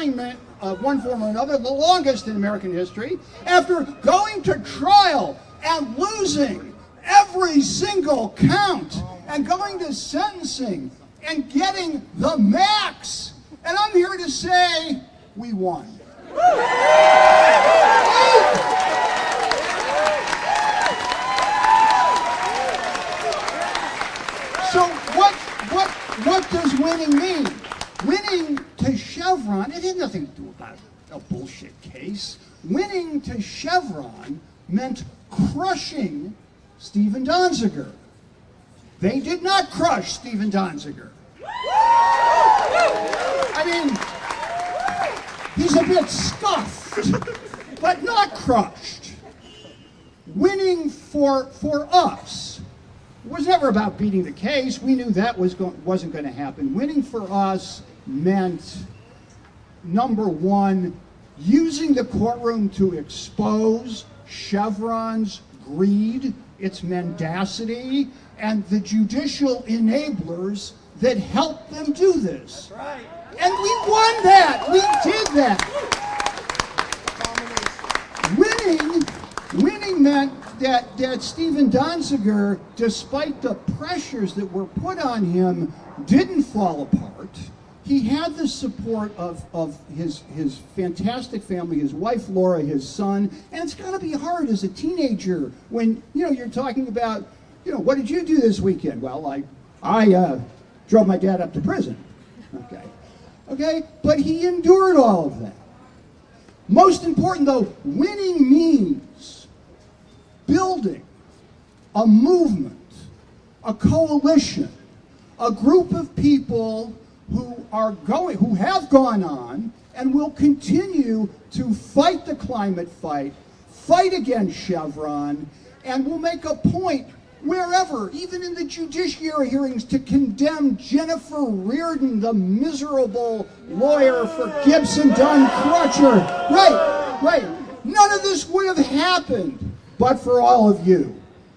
arraignment of one form or another, the longest in American history, after going to trial and losing every single count and going to sentencing and getting the max. And I'm here to say, we won. So what does winning mean? Winning to Chevron, it had nothing to do about a bullshit case. Winning to Chevron meant crushing Steven Donziger. They did not crush Steven Donziger. I mean, he's a bit scuffed, but not crushed. Winning for us was never about beating the case. We knew that wasn't going to happen. Winning for us meant, number one, using the courtroom to expose Chevron's greed, its mendacity, and the judicial enablers that helped them do this. That's right. And we won that. We did that. Winning meant that Steven Donziger, despite the pressures that were put on him, didn't fall apart. He had the support of his fantastic family, his wife Laura, his son, and it's got to be hard as a teenager when you're talking about what did you do this weekend? Well, I drove my dad up to prison. Okay, but he endured all of that. Most important though, winning means building a movement, a coalition, a group of people who have gone on and will continue to fight the climate fight against Chevron, and will make a point wherever, even in the judiciary hearings, to condemn Jennifer Reardon, the miserable lawyer for Gibson, Dunn, Crutcher. Right. None of this would have happened but for all of you.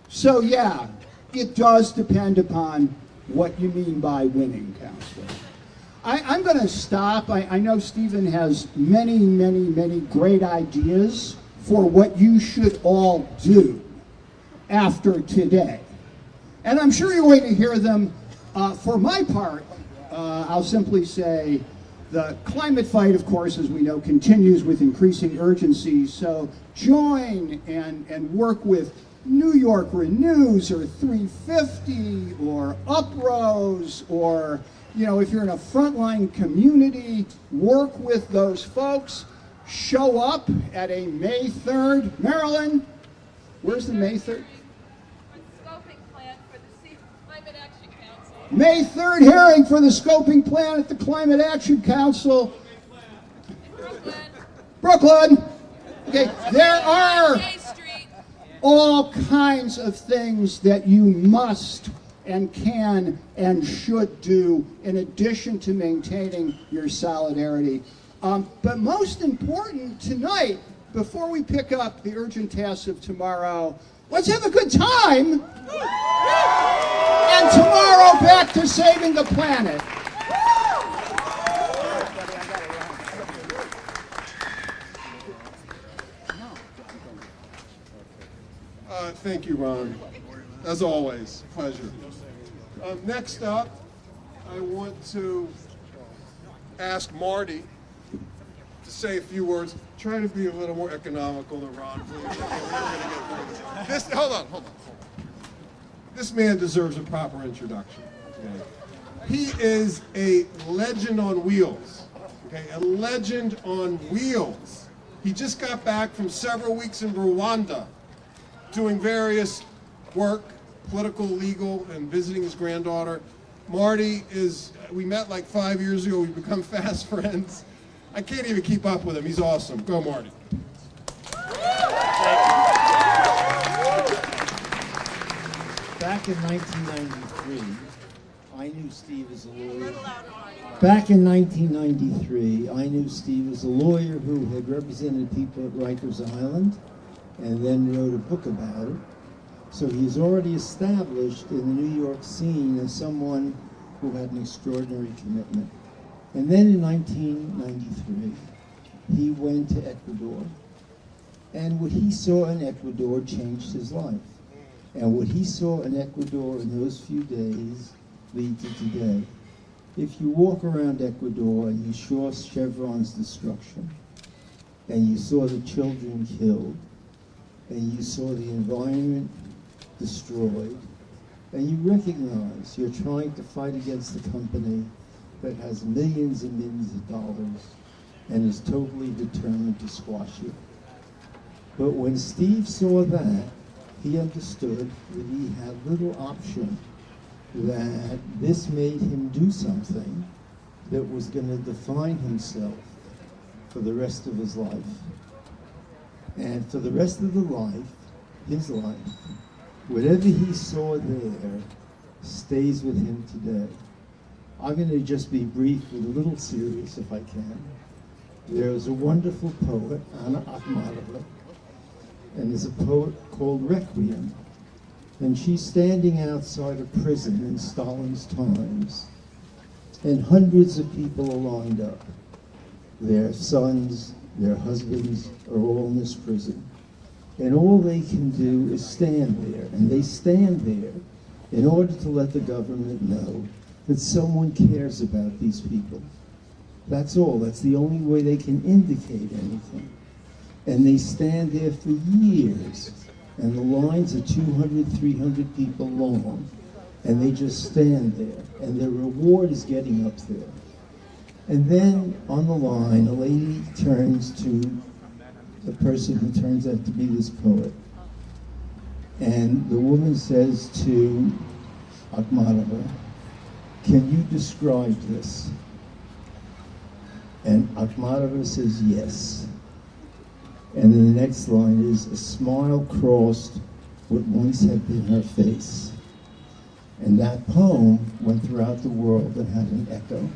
So yeah, it does depend upon what you mean by winning, counselor. I'm going to stop. I know Steven has many, many, many great ideas for what you should all do after today. And I'm sure you're waiting to hear them. For my part, I'll simply say the climate fight, of course, as we know, continues with increasing urgency. So join and work with New York Renews or 350 or Uprose, or if you're in a frontline community, work with those folks. Show up at a May 3rd. Marilyn, where's the May 3rd? May 3rd hearing for the scoping plan at the Climate Action Council. Brooklyn. Okay, there are all kinds of things that you must and can and should do in addition to maintaining your solidarity. But most important tonight, before we pick up the urgent tasks of tomorrow, let's have a good time. And tomorrow, back to saving the planet. Thank you, Ron. As always, pleasure. Next up, I want to ask Marty to say a few words. Try to be a little more economical than Ron, please. Hold on. This man deserves a proper introduction. Okay? He is a legend on wheels. Okay, a legend on wheels. He just got back from several weeks in Rwanda, doing various work, political, legal, and visiting his granddaughter. Marty we met like 5 years ago. We've become fast friends. I can't even keep up with him. He's awesome. Go, Marty. Back in 1993, I knew Steve as a lawyer. Back in 1993, I knew Steve as a lawyer who had represented people at Rikers Island and then wrote a book about it. So he's already established in the New York scene as someone who had an extraordinary commitment. And then in 1993, he went to Ecuador. And what he saw in Ecuador changed his life. And what he saw in Ecuador in those few days lead to today. If you walk around Ecuador and you saw Chevron's destruction, and you saw the children killed, and you saw the environment destroyed, and you recognize you're trying to fight against a company that has millions and millions of dollars and is totally determined to squash you. But when Steve saw that, he understood that he had little option, that this made him do something that was going to define himself for the rest of his life. And for the rest of the life, his life, whatever he saw there stays with him today. I'm going to just be brief and a little serious if I can. There was a wonderful poet, Anna Akhmatova, and there's a poet called Requiem. And she's standing outside a prison in Stalin's times, and hundreds of people are lined up. Their sons, their husbands are all in this prison. And all they can do is stand there, and they stand there in order to let the government know that someone cares about these people. That's all. That's the only way they can indicate anything. And they stand there for years, and the lines are 200, 300 people long, and they just stand there, and their reward is getting up there. And then on the line, a lady turns to the person who turns out to be this poet, and the woman says to Akhmatova, "Can you describe this?" And Akhmatova says, "Yes." And then the next line is, "A smile crossed what once had been her face." And that poem went throughout the world and had an echo.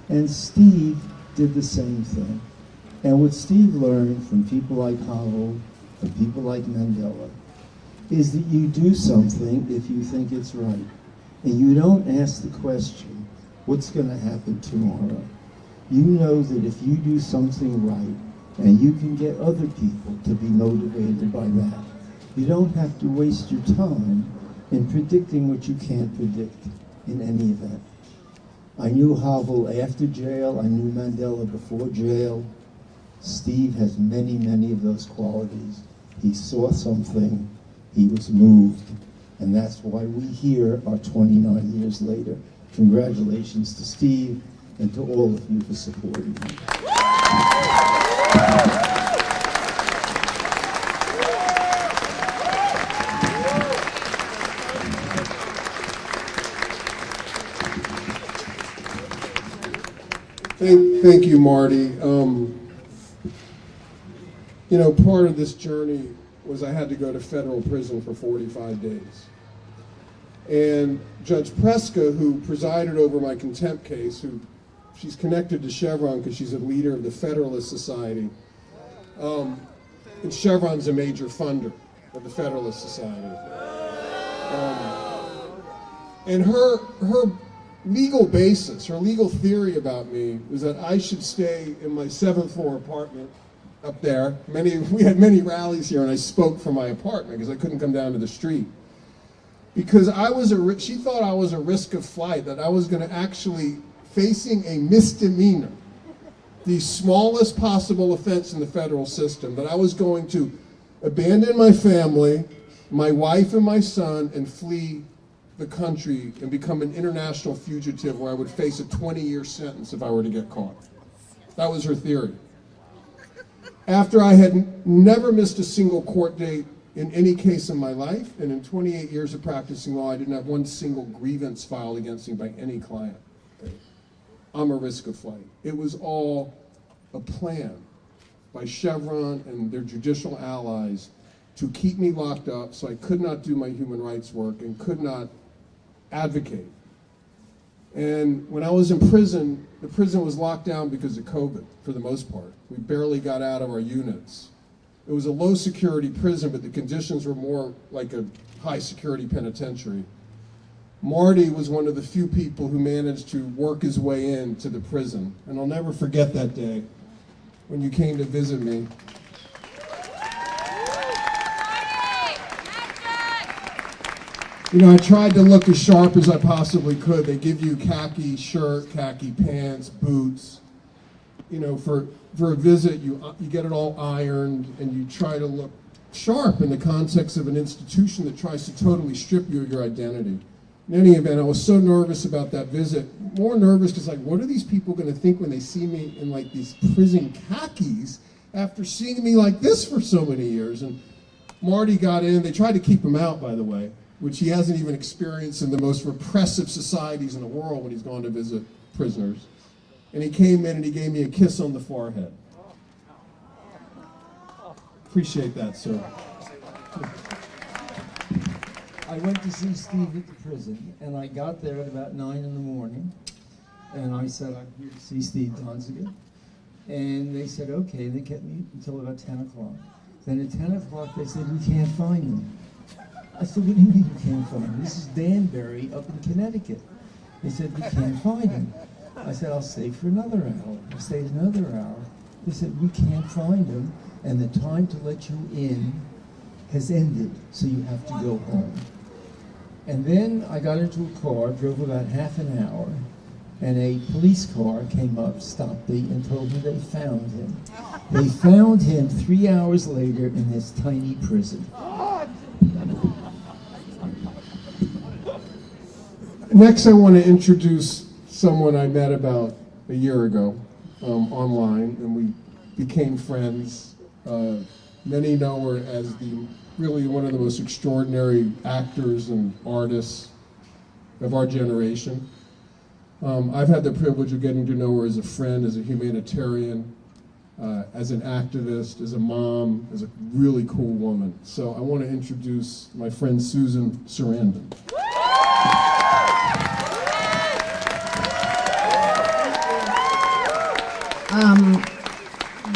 And Steve did the same thing. And what Steve learned from people like Havel, from people like Mandela, is that you do something if you think it's right. And you don't ask the question, what's going to happen tomorrow? You know that if you do something right, and you can get other people to be motivated by that, you don't have to waste your time in predicting what you can't predict in any event. I knew Havel after jail, I knew Mandela before jail. Steve has many, many of those qualities. He saw something, he was moved, and that's why we here are 29 years later. Congratulations to Steve and to all of you for supporting him. Thank you, Marty. You know, part of this journey was I had to go to federal prison for 45 days. And Judge Preska, who presided over my contempt case, she's connected to Chevron because she's a leader of the Federalist Society. And Chevron's a major funder of the Federalist Society. And her legal basis, her legal theory about me was that I should stay in my 7th floor apartment up there. We had many rallies here, and I spoke from my apartment because I couldn't come down to the street. Because she thought I was a risk of flight, that I was going to actually facing a misdemeanor, the smallest possible offense in the federal system, that I was going to abandon my family, my wife and my son, and flee the country and become an international fugitive where I would face a 20-year sentence if I were to get caught. That was her theory. After I had never missed a single court date in any case in my life, and in 28 years of practicing law, I didn't have one single grievance filed against me by any client. I'm a risk of flight. It was all a plan by Chevron and their judicial allies to keep me locked up so I could not do my human rights work and could not advocate. And when I was in prison, the prison was locked down because of COVID, for the most part. We barely got out of our units. It was a low security prison, but the conditions were more like a high security penitentiary. Marty was one of the few people who managed to work his way into the prison. And I'll never forget that day. when you came to visit me. You know, I tried to look as sharp as I possibly could. They give you khaki shirt, khaki pants, boots. You know, for a visit, you get it all ironed, and you try to look sharp in the context of an institution that tries to totally strip you of your identity. In any event, I was so nervous about that visit. More nervous because, like, what are these people going to think when they see me in, like, these prison khakis after seeing me like this for so many years? And Marty got in. They tried to keep him out, by the way, which he hasn't even experienced in the most repressive societies in the world when he's gone to visit prisoners. And he came in and he gave me a kiss on the forehead. Appreciate that, sir. I went to see Steve at the prison, and I got there at about 9 in the morning, and I said, I'm here to see Steve Donziger. And they said, okay. They kept me until about 10 o'clock. Then at 10 o'clock, they said, you can't find him. I said, what do you mean you can't find him? This is Danbury up in Connecticut. They said, we can't find him. I said, I'll stay for another hour. I stayed another hour. They said, we can't find him, and the time to let you in has ended, so you have to go home. And then I got into a car, drove about half an hour, and a police car came up, stopped me, and told me they found him. They found him 3 hours later in this tiny prison. Next, I want to introduce someone I met about a year ago online, and we became friends. Many know her as really one of the most extraordinary actors and artists of our generation. I've had the privilege of getting to know her as a friend, as a humanitarian, as an activist, as a mom, as a really cool woman. So I want to introduce my friend Susan Sarandon.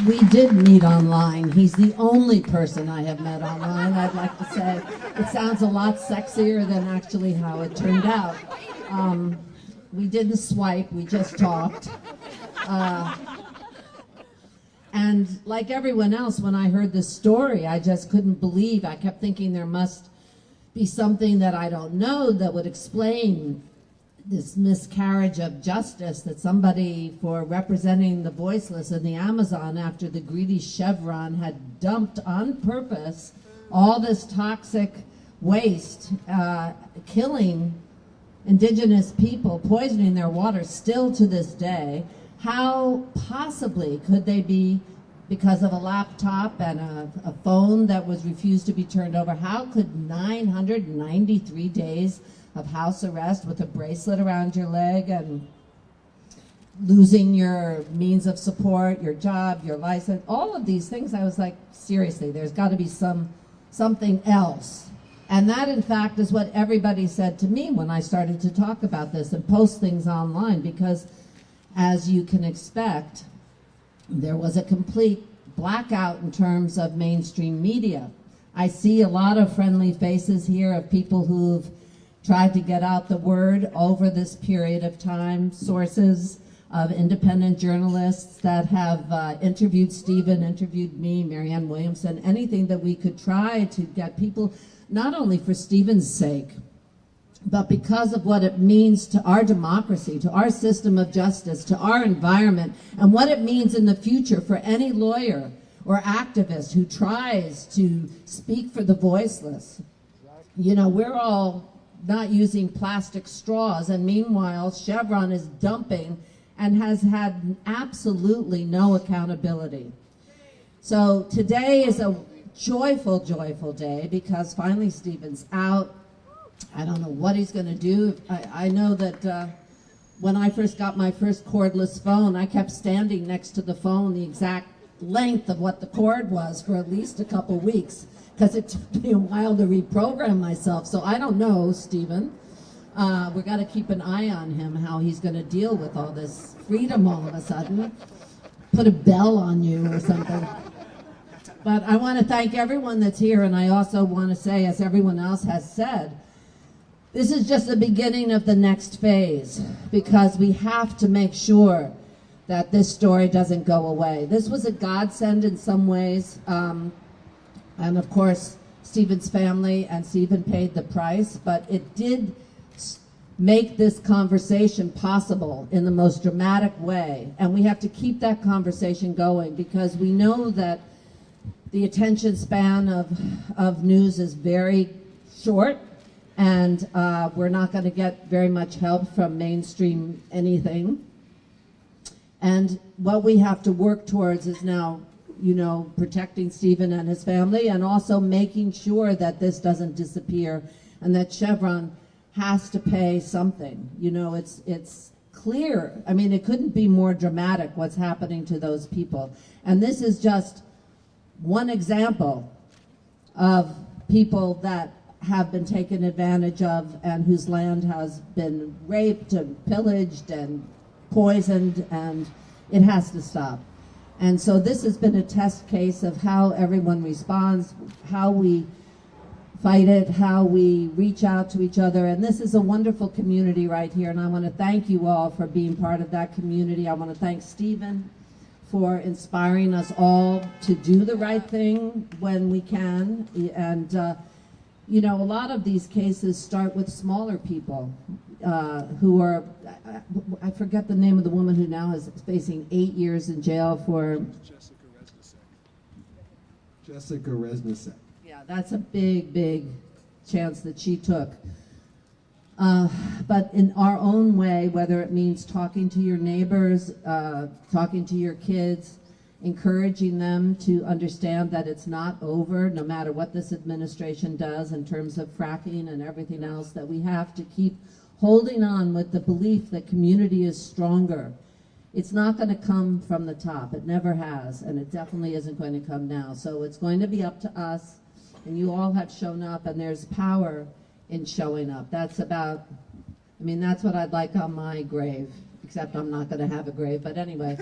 We did meet online. He's the only person I have met online, I'd like to say. It sounds a lot sexier than actually how it turned out. We didn't swipe, we just talked. And like everyone else, when I heard the story, I just couldn't believe. I kept thinking there must be something that I don't know that would explain this miscarriage of justice, that somebody for representing the voiceless in the Amazon after the greedy Chevron had dumped on purpose all this toxic waste, killing indigenous people, poisoning their water still to this day. How possibly could they be, because of a laptop and a phone that was refused to be turned over, how could 993 days of house arrest with a bracelet around your leg and losing your means of support, your job, your license, all of these things, I was like, seriously, there's got to be something else. And that, in fact, is what everybody said to me when I started to talk about this and post things online, because as you can expect, there was a complete blackout in terms of mainstream media. I see a lot of friendly faces here of people who've tried to get out the word over this period of time, sources of independent journalists that have interviewed Stephen, interviewed me, Marianne Williamson, anything that we could try to get people, not only for Stephen's sake, but because of what it means to our democracy, to our system of justice, to our environment, and what it means in the future for any lawyer or activist who tries to speak for the voiceless. You know, we're all not using plastic straws, and meanwhile Chevron is dumping and has had absolutely no accountability. So today is a joyful, joyful day because finally Stephen's out. I don't know what he's going to do. I know that when I first got my first cordless phone, I kept standing next to the phone the exact length of what the cord was for at least a couple weeks, because it took me a while to reprogram myself. So I don't know, Stephen. We've got to keep an eye on him, how he's going to deal with all this freedom all of a sudden. Put a bell on you or something. But I want to thank everyone that's here, and I also want to say, as everyone else has said, this is just the beginning of the next phase, because we have to make sure that this story doesn't go away. This was a godsend in some ways, and of course, Steven's family and Steven paid the price, but it did make this conversation possible in the most dramatic way, and we have to keep that conversation going because we know that the attention span of news is very short, and we're not going to get very much help from mainstream anything. And what we have to work towards is now, you know, protecting Steven and his family and also making sure that this doesn't disappear and that Chevron has to pay something. You know, it's clear. I mean, it couldn't be more dramatic what's happening to those people. And this is just one example of people that have been taken advantage of and whose land has been raped and pillaged and poisoned, and it has to stop. And so this has been a test case of how everyone responds, how we fight it, how we reach out to each other. And this is a wonderful community right here, and I want to thank you all for being part of that community. I want to thank Steven for inspiring us all to do the right thing when we can. And you know, a lot of these cases start with smaller people who are, I forget the name of the woman who now is facing 8 years in jail for... Jessica Resnicek. Yeah, that's a big, big chance that she took. But in our own way, whether it means talking to your neighbors, talking to your kids, encouraging them to understand that it's not over, no matter what this administration does in terms of fracking and everything else, that we have to keep holding on with the belief that community is stronger. It's not going to come from the top. It never has, and it definitely isn't going to come now. So it's going to be up to us, and you all have shown up, and there's power in showing up. That's about, I mean, that's what I'd like on my grave, except I'm not going to have a grave, but anyway.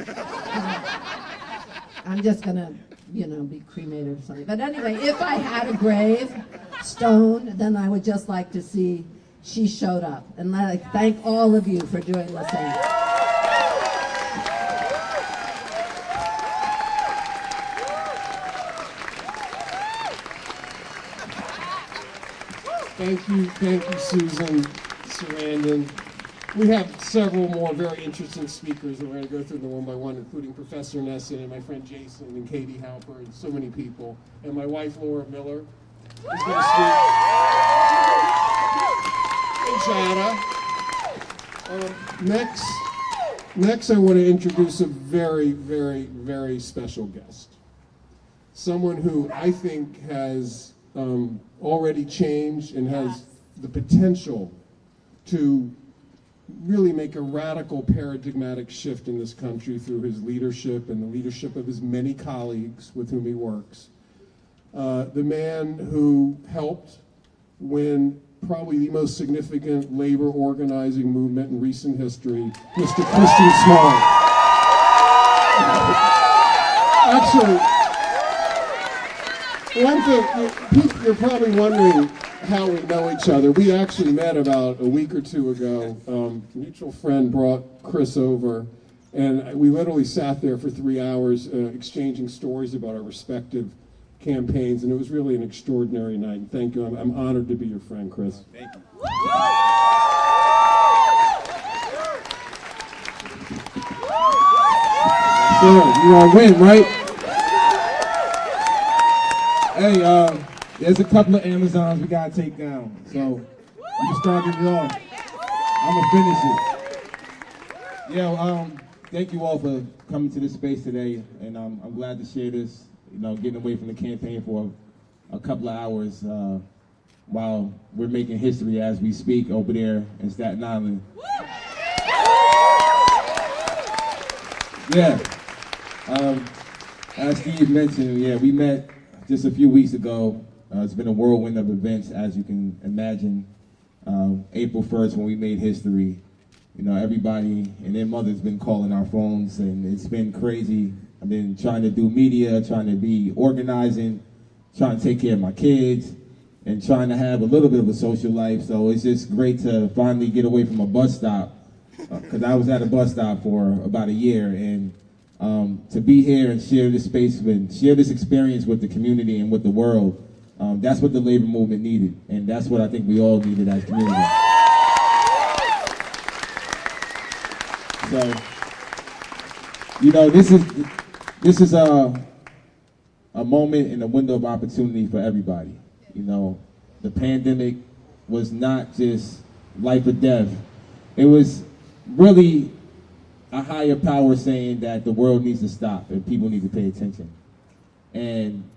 I'm just going to, you know, be cremated or something. But anyway, if I had a grave stone, then I would just like to see she showed up. And like, thank all of you for doing the same. Thank you, Susan Sarandon. We have several more very interesting speakers, and we're going to go through them one by one, including Professor Nesson and my friend Jason and Katie Halper and so many people. And my wife, Laura Miller, is going to speak. And Jada. Next, I want to introduce a very, very, very special guest. Someone who I think has already changed and has the potential to really make a radical paradigmatic shift in this country through his leadership and the leadership of his many colleagues with whom he works. The man who helped win probably the most significant labor organizing movement in recent history, Mr. Christie Small. Actually, one thing, you're probably wondering how we know each other. We actually met about a week or two ago. A mutual friend brought Chris over, and we literally sat there for 3 hours exchanging stories about our respective campaigns, and it was really an extraordinary night. And thank you. I'm honored to be your friend, Chris. Thank you. Sure, you all win, right? Hey, there's a couple of Amazons we gotta take down, so you started it off. I'm gonna finish it. Yeah, thank you all for coming to this space today, and I'm glad to share this. You know, getting away from the campaign for a couple of hours while we're making history as we speak over there in Staten Island. Yeah, as Steve mentioned, yeah, we met just a few weeks ago. It's been a whirlwind of events, as you can imagine. April 1st, when we made history, you know, everybody and their mother's been calling our phones, and it's been crazy. I've been trying to do media, trying to be organizing, trying to take care of my kids, and trying to have a little bit of a social life. So it's just great to finally get away from a bus stop because I was at a bus stop for about a year, and to be here and share this space and share this experience with the community and with the world, that's what the labor movement needed, and that's what I think we all needed as a community. So, you know, this is a moment and a window of opportunity for everybody. You know, the pandemic was not just life or death. It was really a higher power saying that the world needs to stop and people need to pay attention. And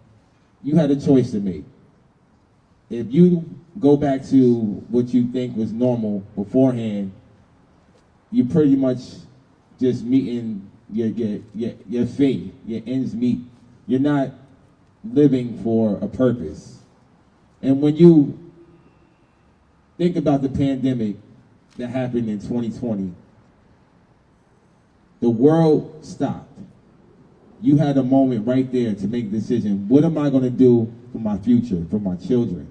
you had a choice to make. If you go back to what you think was normal beforehand, you pretty much just meeting your fate, your ends meet. You're not living for a purpose. And when you think about the pandemic that happened in 2020, the world stopped. You had a moment right there to make a decision. What am I going to do for my future, for my children?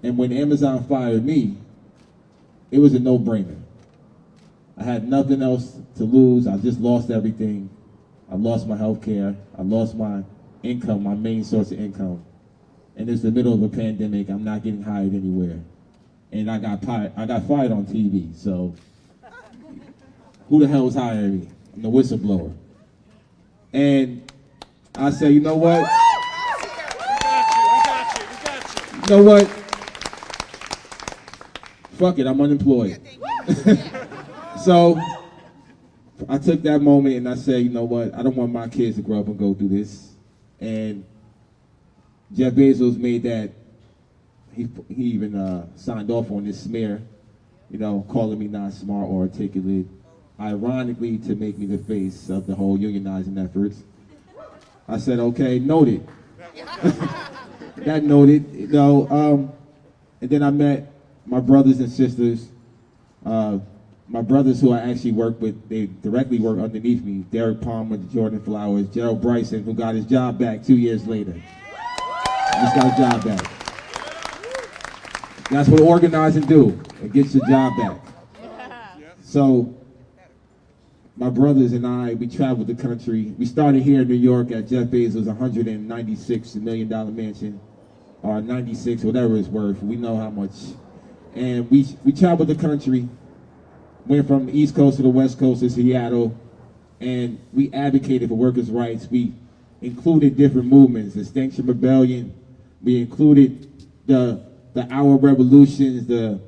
And when Amazon fired me, it was a no-brainer. I had nothing else to lose. I just lost everything. I lost my health care. I lost my income, my main source of income. And it's the middle of a pandemic. I'm not getting hired anywhere. And I got fired on TV. So who the hell was hiring me? I'm the whistleblower. And I said, you know what? You know what? Fuck it, I'm unemployed. So I took that moment and I said, you know what? I don't want my kids to grow up and go through this. And Jeff Bezos made that, he even signed off on this smear, you know, calling me not smart or articulate, ironically to make me the face of the whole unionizing efforts. I said, okay, noted. That noted, you know, and then I met my brothers and sisters, my brothers who I actually work with, they directly work underneath me, Derek Palmer, Jordan Flowers, Gerald Bryson, who got his job back 2 years later. Just got his job back. That's what organizing do. It gets your job back. So my brothers and I, we traveled the country. We started here in New York at Jeff Bezos' $196 million mansion, or 96, whatever it's worth. We know how much. And we traveled the country, went from the East Coast to the West Coast to Seattle, and we advocated for workers' rights. We included different movements, the Extinction Rebellion. We included the Our Revolutions, the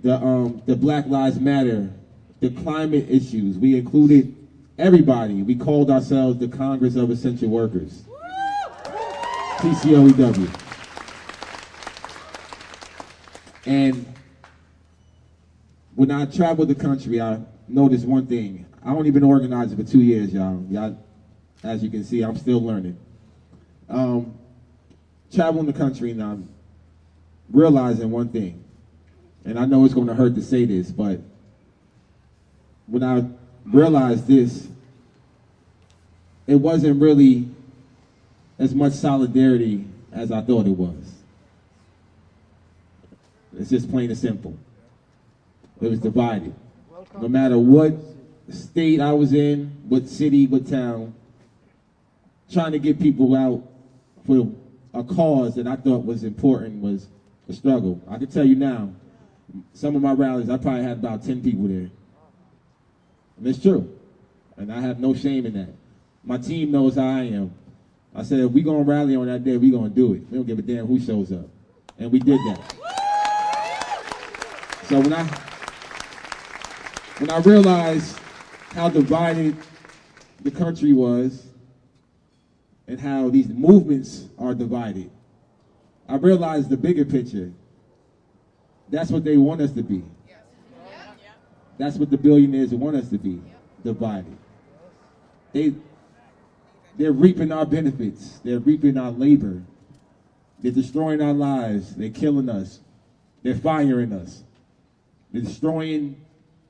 Black Lives Matter, the climate issues. We included everybody. We called ourselves the Congress of Essential Workers, TCOEW. And when I traveled the country, I noticed one thing. I only been organizing for 2 years, y'all. As you can see, I'm still learning. Traveling the country, and I'm realizing one thing. And I know it's going to hurt to say this, but when I realized this, it wasn't really as much solidarity as I thought it was. It's just plain and simple. It was divided. No matter what state I was in, what city, what town, trying to get people out for a cause that I thought was important was a struggle. I can tell you now, some of my rallies, I probably had about 10 people there. And it's true. And I have no shame in that. My team knows how I am. I said, if we're going to rally on that day, we're going to do it. We don't give a damn who shows up. And we did that. So when I realized how divided the country was and how these movements are divided, I realized the bigger picture. That's what they want us to be. That's what the billionaires want us to be, divided. They're reaping our benefits. They're reaping our labor. They're destroying our lives. They're killing us. They're firing us. They're destroying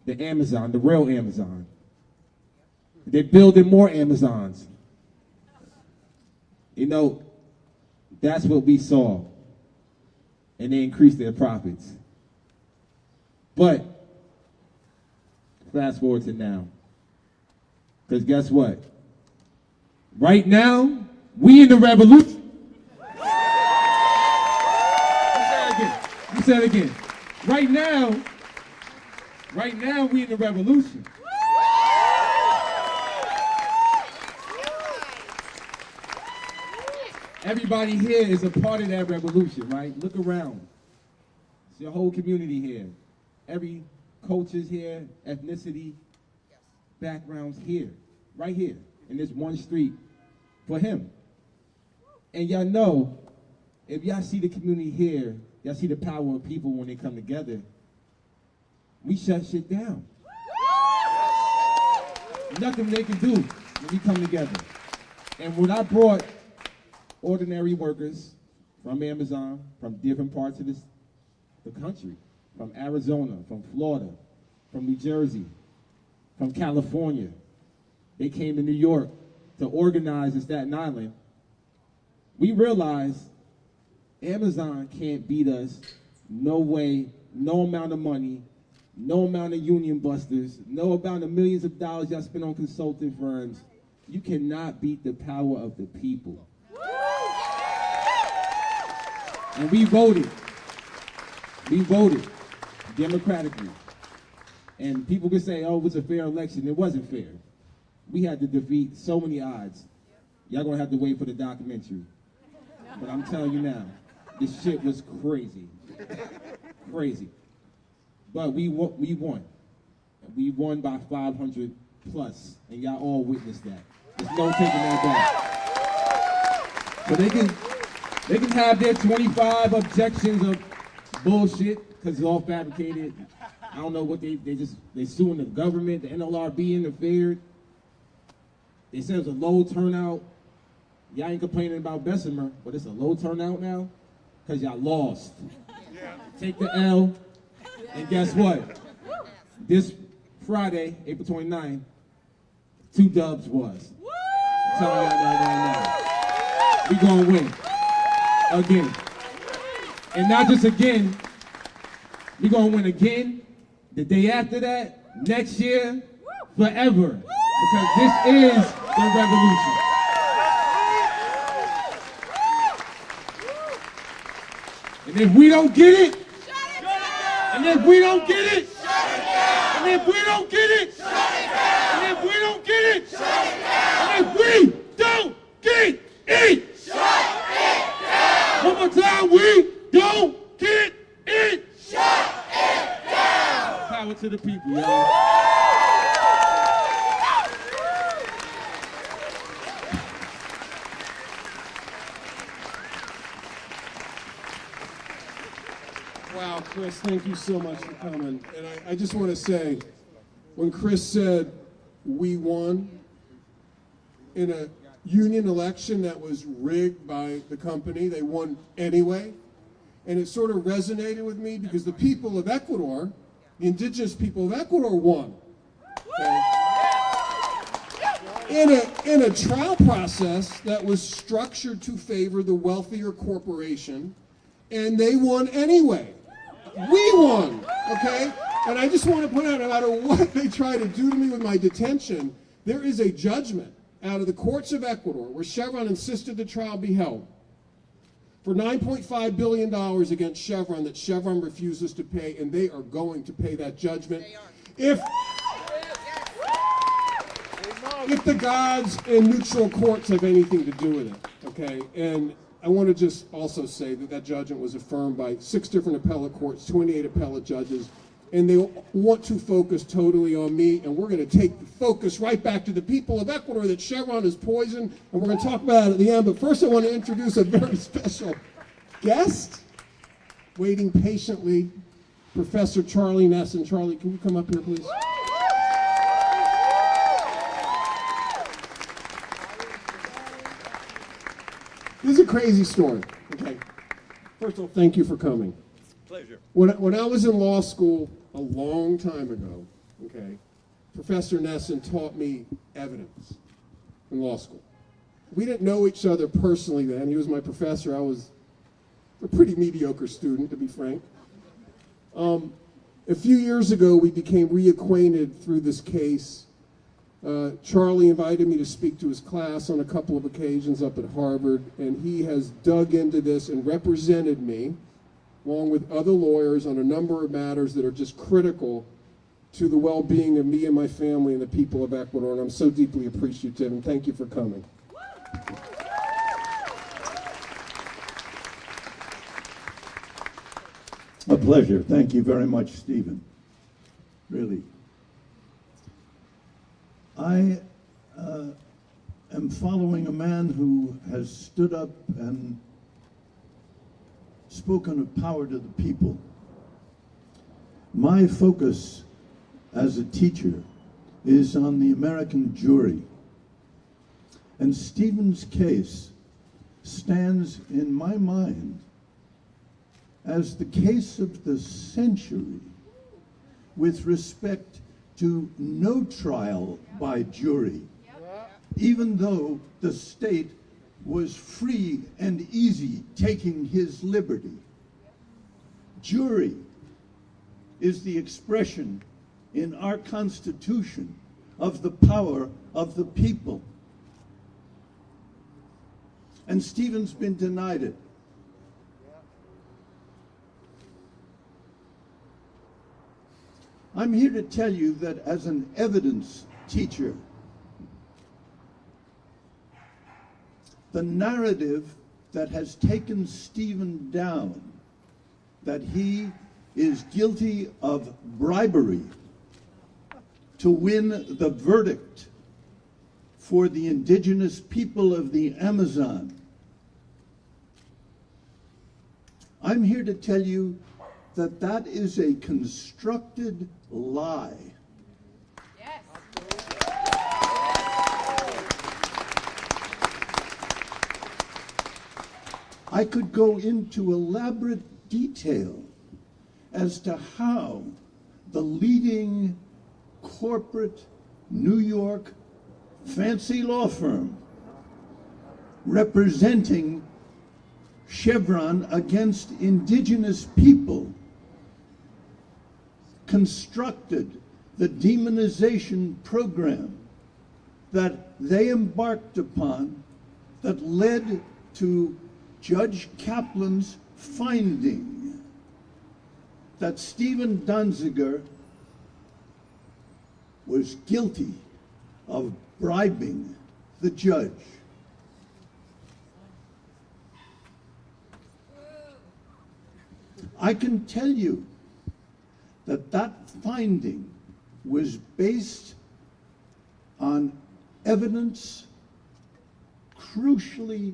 the Amazon, the real Amazon. They're building more Amazons. You know, that's what we saw. And they increased their profits. But fast forward to now. Because guess what? Right now, we in the revolution. You said it again. Right now, we in the revolution. Everybody here is a part of that revolution, right? Look around. It's your whole community here. Every culture's here, ethnicity, backgrounds here, right here, in this one street for him. And y'all know, if y'all see the community here, y'all see the power of people when they come together, we shut shit down. Nothing they can do when we come together. And when I brought ordinary workers from Amazon, from different parts of the country, from Arizona, from Florida, from New Jersey, from California. They came to New York to organize in Staten Island. We realized Amazon can't beat us. No way, no amount of money, no amount of union busters, no amount of millions of dollars y'all spend on consulting firms. You cannot beat the power of the people. And we voted. We voted democratically. And people can say, oh, it was a fair election. It wasn't fair. We had to defeat so many odds. Y'all gonna have to wait for the documentary. But I'm telling you now, this shit was crazy. Crazy. But we won. We won by 500 plus, and y'all all witnessed that. There's no taking that back. So they can have their 25 objections of bullshit, because it's all fabricated. I don't know what they suing the government, the NLRB interfered. They said it was a low turnout. Y'all ain't complaining about Bessemer, but it's a low turnout now because y'all lost. Yeah. Take the L, and guess what? This Friday, April 29th, 2 dubs was. I'm telling y'all right now. We gonna win. Again. And not just again, we gonna win again, the day after that, next year, forever. Because this is the revolution. And if we don't get it, and if we don't get it, and if we don't get it, and if we don't get it, and if we don't get it, one more time, we don't get it. Shut it down. Power to the people, y'all. Wow, Chris, thank you so much for coming. And I just want to say, when Chris said we won in a union election that was rigged by the company, they won anyway. And it sort of resonated with me because the people of Ecuador, the indigenous people of Ecuador won. Okay? In a trial process that was structured to favor the wealthier corporation, and they won anyway. We won, okay? And I just want to point out, no matter what they try to do to me with my detention, there is a judgment out of the courts of Ecuador where Chevron insisted the trial be held for $9.5 billion against Chevron that Chevron refuses to pay, and they are going to pay that judgment. If the gods and neutral courts have anything to do with it, okay? And I want to just also say that that judgment was affirmed by 6 different appellate courts, 28 appellate judges, and they want to focus totally on me, and we're going to take the focus right back to the people of Ecuador that Chevron is poison, and we're going to talk about it at the end. But first I want to introduce a very special guest, waiting patiently, Professor Charlie Nesson. Charlie, can you come up here, please? This is a crazy story, okay? First of all, thank you for coming. Pleasure. When I was in law school a long time ago, okay, Professor Nesson taught me evidence in law school. We didn't know each other personally then. He was my professor. I was a pretty mediocre student, to be frank. A few years ago, we became reacquainted through this case. Charlie invited me to speak to his class on a couple of occasions up at Harvard, and he has dug into this and represented me, along with other lawyers, on a number of matters that are just critical to the well-being of me and my family and the people of Ecuador, and I'm so deeply appreciative, and thank you for coming. A pleasure. Thank you very much, Stephen. Really. I am following a man who has stood up and spoken of power to the people. My focus as a teacher is on the American jury. And Stephen's case stands in my mind as the case of the century with respect to no trial by jury, even though the state was free and easy taking his liberty. Jury is the expression in our Constitution of the power of the people. And Stephen's been denied it. I'm here to tell you that as an evidence teacher, the narrative that has taken Stephen down, that he is guilty of bribery to win the verdict for the indigenous people of the Amazon, I'm here to tell you that that is a constructed lie. Yes. I could go into elaborate detail as to how the leading corporate New York fancy law firm representing Chevron against indigenous people constructed the demonization program that they embarked upon that led to Judge Kaplan's finding that Steven Donziger was guilty of bribing the judge. I can tell you that that finding was based on evidence crucially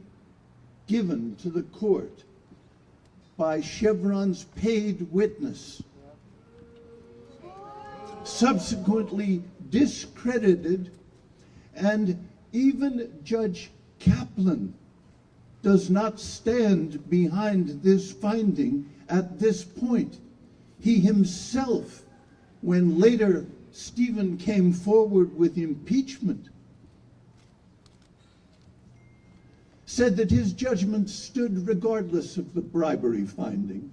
given to the court by Chevron's paid witness, subsequently discredited, and even Judge Kaplan does not stand behind this finding at this point. He himself, when later Stephen came forward with impeachment, said that his judgment stood regardless of the bribery finding,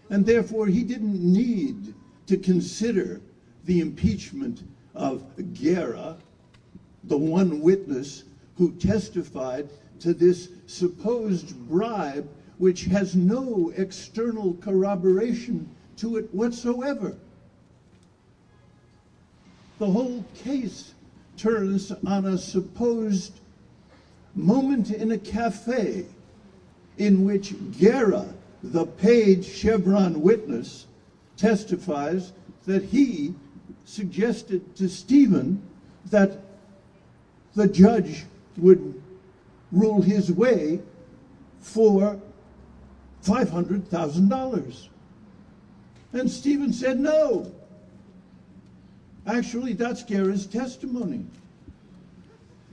and therefore he didn't need to consider the impeachment of Guerra, the one witness who testified to this supposed bribe, which has no external corroboration to it whatsoever. The whole case turns on a supposed moment in a cafe in which Guerra, the paid Chevron witness, testifies that he suggested to Stephen that the judge would rule his way for $500,000. And Stephen said no. Actually, that's Guerra's testimony.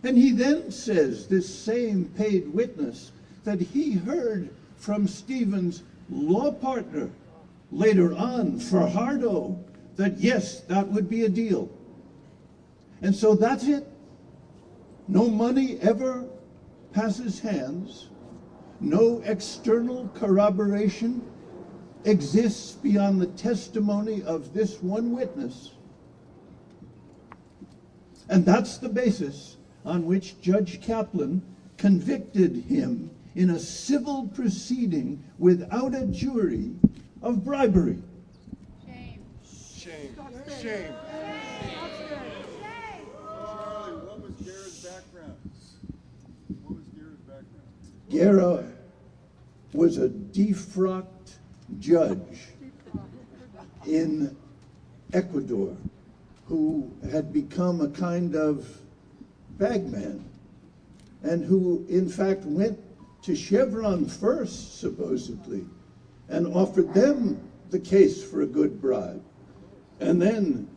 And he then says, this same paid witness, that he heard from Stephen's law partner later on, Fajardo, that yes, that would be a deal. And so that's it. No money ever passes hands, no external corroboration, exists beyond the testimony of this one witness. And that's the basis on which Judge Kaplan convicted him in a civil proceeding without a jury of bribery. Shame. Shame. Charlie, what was Guerra's background? Guerra was a defrocked judge in Ecuador who had become a kind of bagman and who in fact went to Chevron first, supposedly, and offered them the case for a good bribe. And then,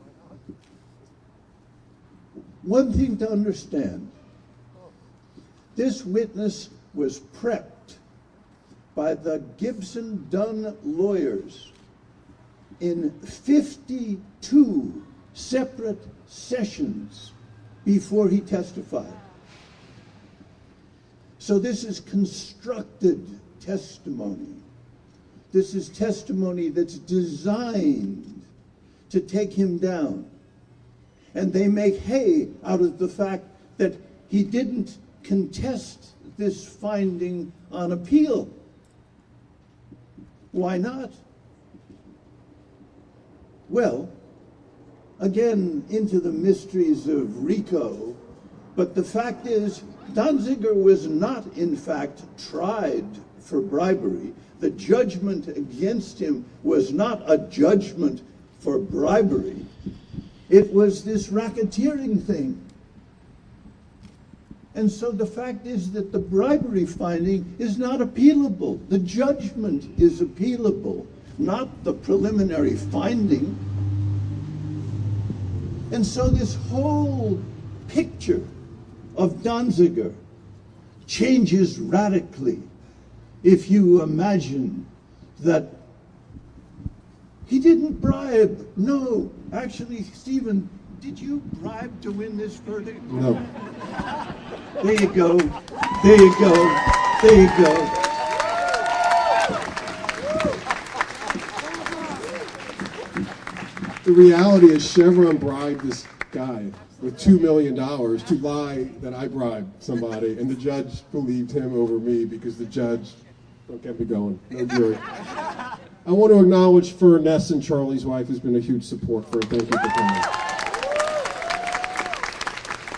one thing to understand, this witness was prepped by the Gibson Dunn lawyers in 52 separate sessions before he testified. So this is constructed testimony. This is testimony that's designed to take him down. And they make hay out of the fact that he didn't contest this finding on appeal. Why not? Well, again, into the mysteries of RICO, but the fact is, Donziger was not, in fact, tried for bribery. The judgment against him was not a judgment for bribery. It was this racketeering thing. And so the fact is that the bribery finding is not appealable. The judgment is appealable, not the preliminary finding. And so this whole picture of Donziger changes radically if you imagine that he didn't bribe. No, actually, Stephen, did you bribe to win this verdict? No. There you go. There you go. There you go. The reality is Chevron bribed this guy with $2 million to lie that I bribed somebody, and the judge believed him over me because the judge, don't get me going, no jury. I want to acknowledge Ness and Charlie's wife has been a huge support for it. Thank you for coming.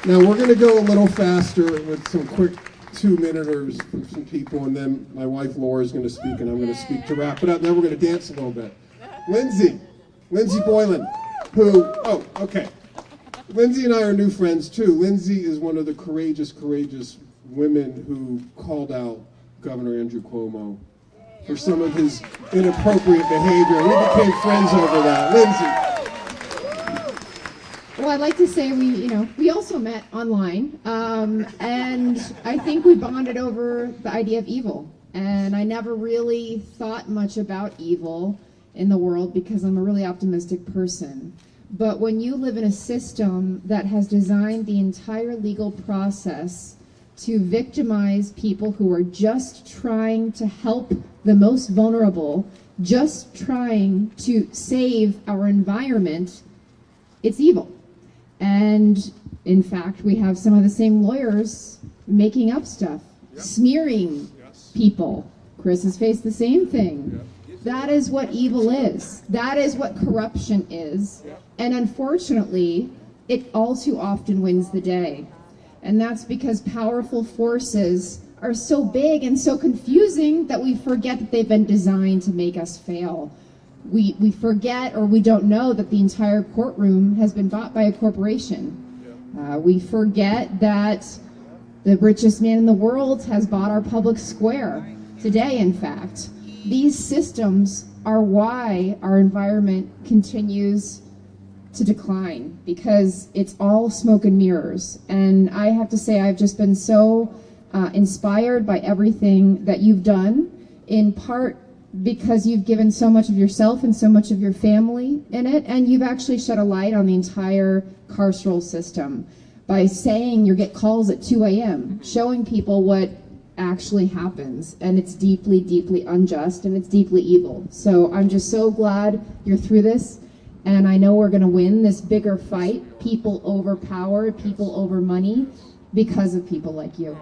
Now we're going to go a little faster with some quick 2-minuters from some people, and then my wife Laura is going to speak, and I'm going to speak to wrap it up. Then we're going to dance a little bit. Lindsay Boylan, Lindsay and I are new friends too. Lindsay is one of the courageous women who called out Governor Andrew Cuomo for some of his inappropriate behavior. We became friends over that. Lindsay. Well, I'd like to say we also met online, and I think we bonded over the idea of evil. And I never really thought much about evil in the world because I'm a really optimistic person. But when you live in a system that has designed the entire legal process to victimize people who are just trying to help the most vulnerable, just trying to save our environment, it's evil. And in fact, we have some of the same lawyers making up stuff, smearing people. Chris has faced the same thing. That is what evil is. That is what corruption is. And unfortunately, it all too often wins the day. And that's because powerful forces are so big and so confusing that we forget that they've been designed to make us fail. We forget, or we don't know, that the entire courtroom has been bought by a corporation. We forget that the richest man in the world has bought our public square today, in fact. These systems are why our environment continues to decline, because it's all smoke and mirrors. And I have to say, I've just been so inspired by everything that you've done, in part because you've given so much of yourself and so much of your family in it, and you've actually shed a light on the entire carceral system by saying you get calls at 2 a.m., showing people what actually happens, and it's deeply, deeply unjust, and it's deeply evil. So I'm just so glad you're through this, and I know we're going to win this bigger fight, people over power, people over money, because of people like you.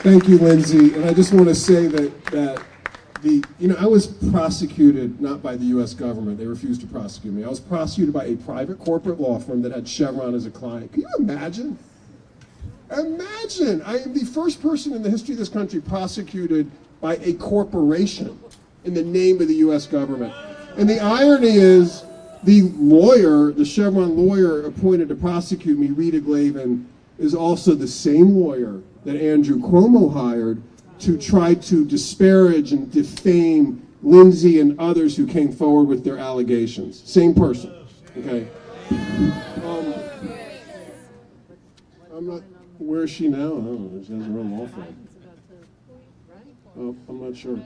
Thank you, Lindsay. And I just want to say that I was prosecuted not by the U.S. government. They refused to prosecute me. I was prosecuted by a private corporate law firm that had Chevron as a client. Can you imagine? Imagine! I am the first person in the history of this country prosecuted by a corporation in the name of the U.S. government. And the irony is, the Chevron lawyer appointed to prosecute me, Rita Glavin, is also the same lawyer that Andrew Cuomo hired to try to disparage and defame Lindsay and others who came forward with their allegations. Same person, okay? I'm not, where is she now? I don't know, she has her own law firm. Oh, I'm not sure.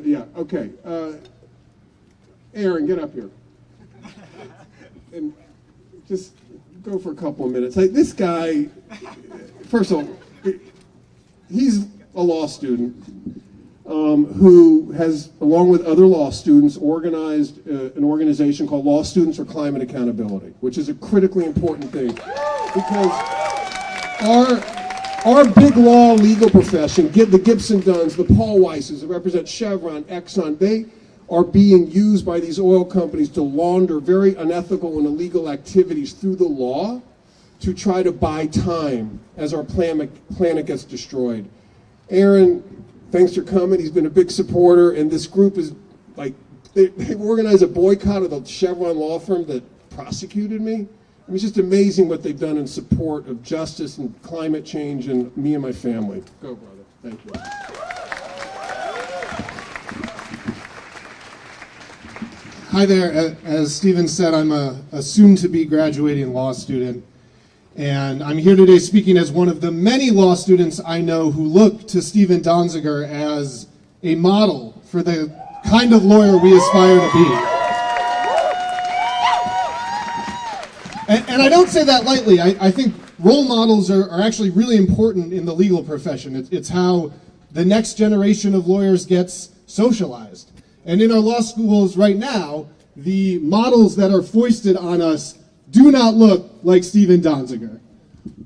Yeah, okay. Aaron, get up here. And just go for a couple of minutes. Like, this guy, first of all, he's a law student who has, along with other law students, organized an organization called Law Students for Climate Accountability, which is a critically important thing. Because our big law legal profession, the Gibson Dunns, the Paul Weisses that represent Chevron, Exxon, they are being used by these oil companies to launder very unethical and illegal activities through the law to try to buy time as our planet gets destroyed. Aaron, thanks for coming. He's been a big supporter, and this group is like, they organized a boycott of the Chevron law firm that prosecuted me. I mean, it's just amazing what they've done in support of justice and climate change and me and my family. Go, brother. Thank you. Hi there. As Steven said, I'm a soon-to-be graduating law student, and I'm here today speaking as one of the many law students I know who look to Steven Donziger as a model for the kind of lawyer we aspire to be. And I don't say that lightly. I think role models are actually really important in the legal profession. It's how the next generation of lawyers gets socialized. And in our law schools right now, the models that are foisted on us do not look like Steven Donziger,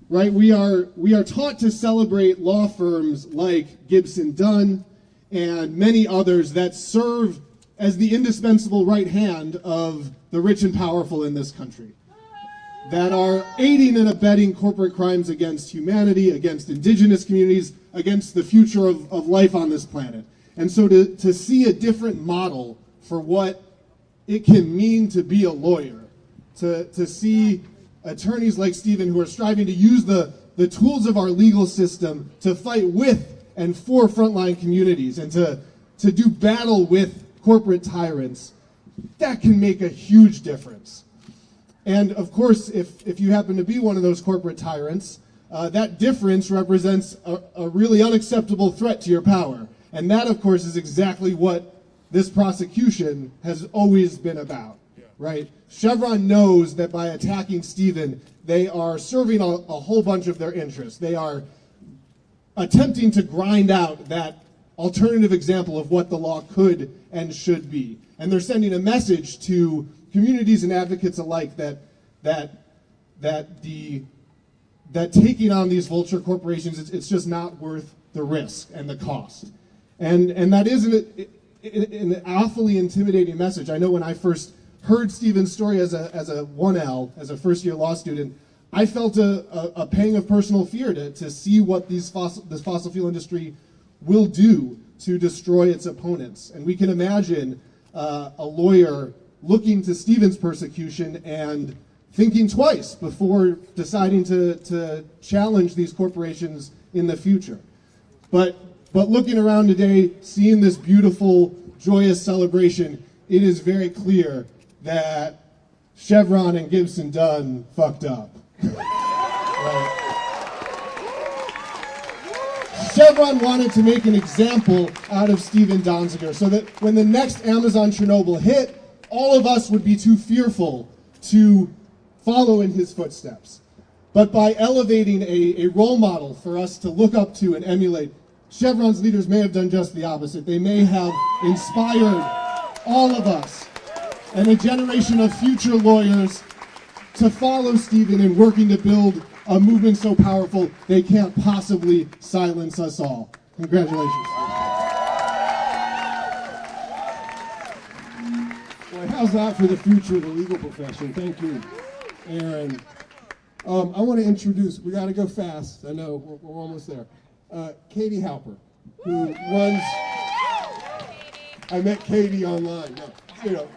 right? We are taught to celebrate law firms like Gibson Dunn and many others that serve as the indispensable right hand of the rich and powerful in this country, that are aiding and abetting corporate crimes against humanity, against indigenous communities, against the future of life on this planet. And so to see a different model for what it can mean to be a lawyer, to see attorneys like Steven who are striving to use the tools of our legal system to fight with and for frontline communities and to do battle with corporate tyrants, that can make a huge difference. And of course, if you happen to be one of those corporate tyrants, that difference represents a really unacceptable threat to your power. And that, of course, is exactly what this prosecution has always been about, right? Chevron knows that by attacking Steven, they are serving a whole bunch of their interests. They are attempting to grind out that alternative example of what the law could and should be. And they're sending a message to communities and advocates alike that taking on these vulture corporations, it's just not worth the risk and the cost. And that is an awfully intimidating message. I know when I first heard Steven's story as a 1L, as a first-year law student, I felt a pang of personal fear to see what this fossil fuel industry will do to destroy its opponents. And we can imagine a lawyer looking to Steven's persecution and thinking twice before deciding to challenge these corporations in the future. But looking around today, seeing this beautiful, joyous celebration, it is very clear that Chevron and Gibson Dunn fucked up. Right. Chevron wanted to make an example out of Steven Donziger so that when the next Amazon Chernobyl hit, all of us would be too fearful to follow in his footsteps. But by elevating a role model for us to look up to and emulate, Chevron's leaders may have done just the opposite. They may have inspired all of us and a generation of future lawyers to follow Steven in working to build a movement so powerful they can't possibly silence us all. Congratulations. Boy, how's that for the future of the legal profession? Thank you, Aaron. I want to introduce, we got to go fast. I know, we're almost there. Katie Halper, who runs, I met Katie online. No,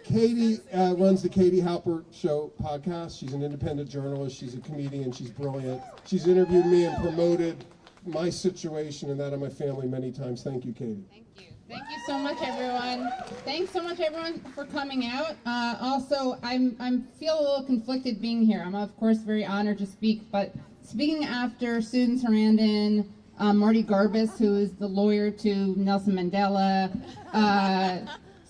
Katie runs the Katie Halper Show podcast. She's an independent journalist. She's a comedian. She's brilliant. She's interviewed me and promoted my situation and that of my family many times. Thank you, Katie. Thank you. Thank you so much, everyone. Thanks so much, everyone, for coming out. Also, I feel a little conflicted being here. I'm, of course, very honored to speak, but speaking after Susan Sarandon, Marty Garbus, who is the lawyer to Nelson Mandela,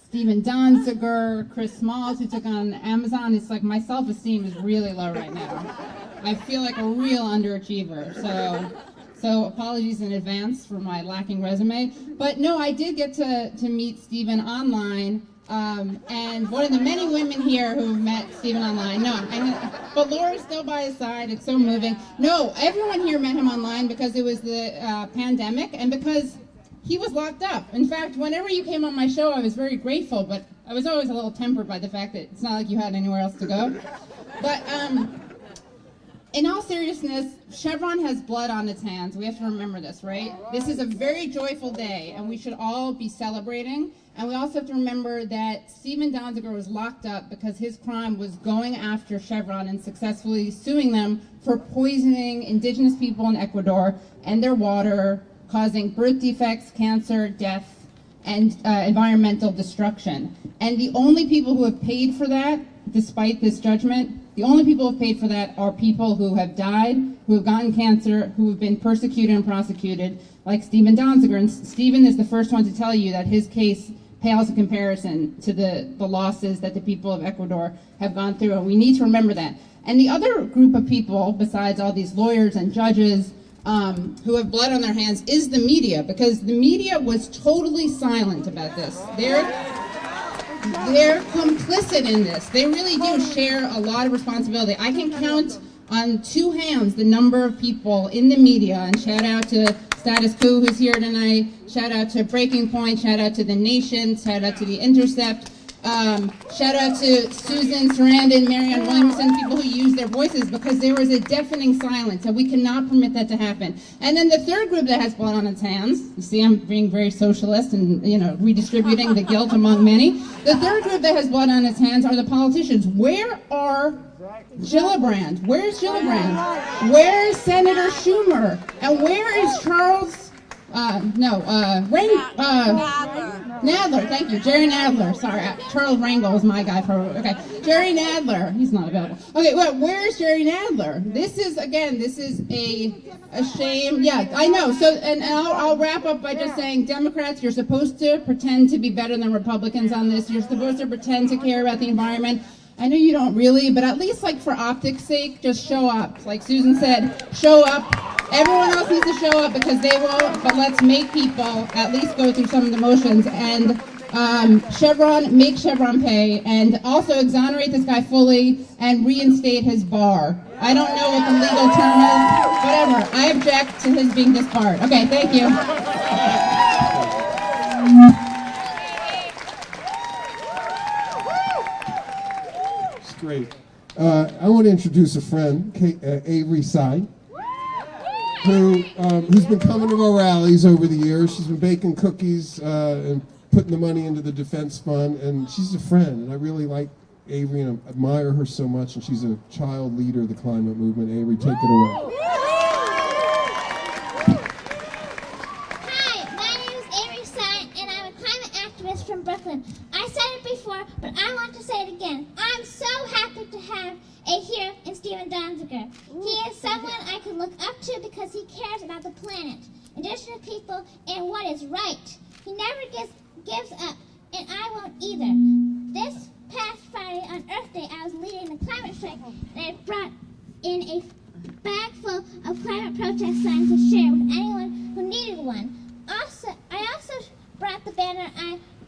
Steven Donziger, Chris Smalls, who took on Amazon, it's like my self-esteem is really low right now. I feel like a real underachiever, so apologies in advance for my lacking resume. But no, I did get to meet Steven online, and one of the many women here who met Steven online. But Laura's still by his side. It's so moving. No, everyone here met him online because it was the pandemic and because he was locked up. In fact, whenever you came on my show, I was very grateful, but I was always a little tempered by the fact that it's not like you had anywhere else to go. But in all seriousness, Chevron has blood on its hands. We have to remember this, right? This is a very joyful day, and we should all be celebrating. And we also have to remember that Steven Donziger was locked up because his crime was going after Chevron and successfully suing them for poisoning indigenous people in Ecuador and their water, causing birth defects, cancer, death, and environmental destruction. And the only people who have paid for that, despite this judgment, the only people who have paid for that are people who have died, who have gotten cancer, who have been persecuted and prosecuted, like Steven Donziger. And Steven is the first one to tell you that his case pales in comparison to the losses that the people of Ecuador have gone through, and we need to remember that. And the other group of people, besides all these lawyers and judges who have blood on their hands, is the media, because the media was totally silent about this. They're complicit in this. They really do share a lot of responsibility. I can count on two hands the number of people in the media, and shout out to Status Coup, who's here tonight, shout out to Breaking Point, shout out to The Nation, shout out to The Intercept, shout out to Susan Sarandon, Marianne Williamson, people who use their voices, because there was a deafening silence, and we cannot permit that to happen. And then the third group that has blood on its hands, you see I'm being very socialist and, redistributing the guilt among many. The third group that has blood on its hands are the politicians. Where are Gillibrand? Where's Gillibrand? Where is Senator Schumer? And where is Charles? Nadler, thank you, Jerry Nadler. Sorry, Charles Rangel is my guy. Jerry Nadler, he's not available. Okay, well, where's Jerry Nadler? This is a shame. Yeah, I know. So, and I'll wrap up by just saying, Democrats, you're supposed to pretend to be better than Republicans on this. You're supposed to pretend to care about the environment. I know you don't really, but at least, for optics' sake, just show up. Like Susan said, show up. Everyone else needs to show up because they won't, but let's make people at least go through some of the motions. And make Chevron pay, and also exonerate this guy fully and reinstate his bar. I don't know what the legal term is, whatever. I object to his being disbarred. Okay, thank you. Great. I want to introduce a friend, Avery Side, who's been coming to our rallies over the years. She's been baking cookies and putting the money into the defense fund, and she's a friend, and I really like Avery and admire her so much, and she's a child leader of the climate movement. Avery, take it away. Hi, my name is Avery Side, and I'm a climate activist from Brooklyn. I said it before, but I want to say it again. I'm so happy to have a hero in Steven Donziger. He is someone I can look up to because he cares about the planet, indigenous people, and what is right. He never gives up.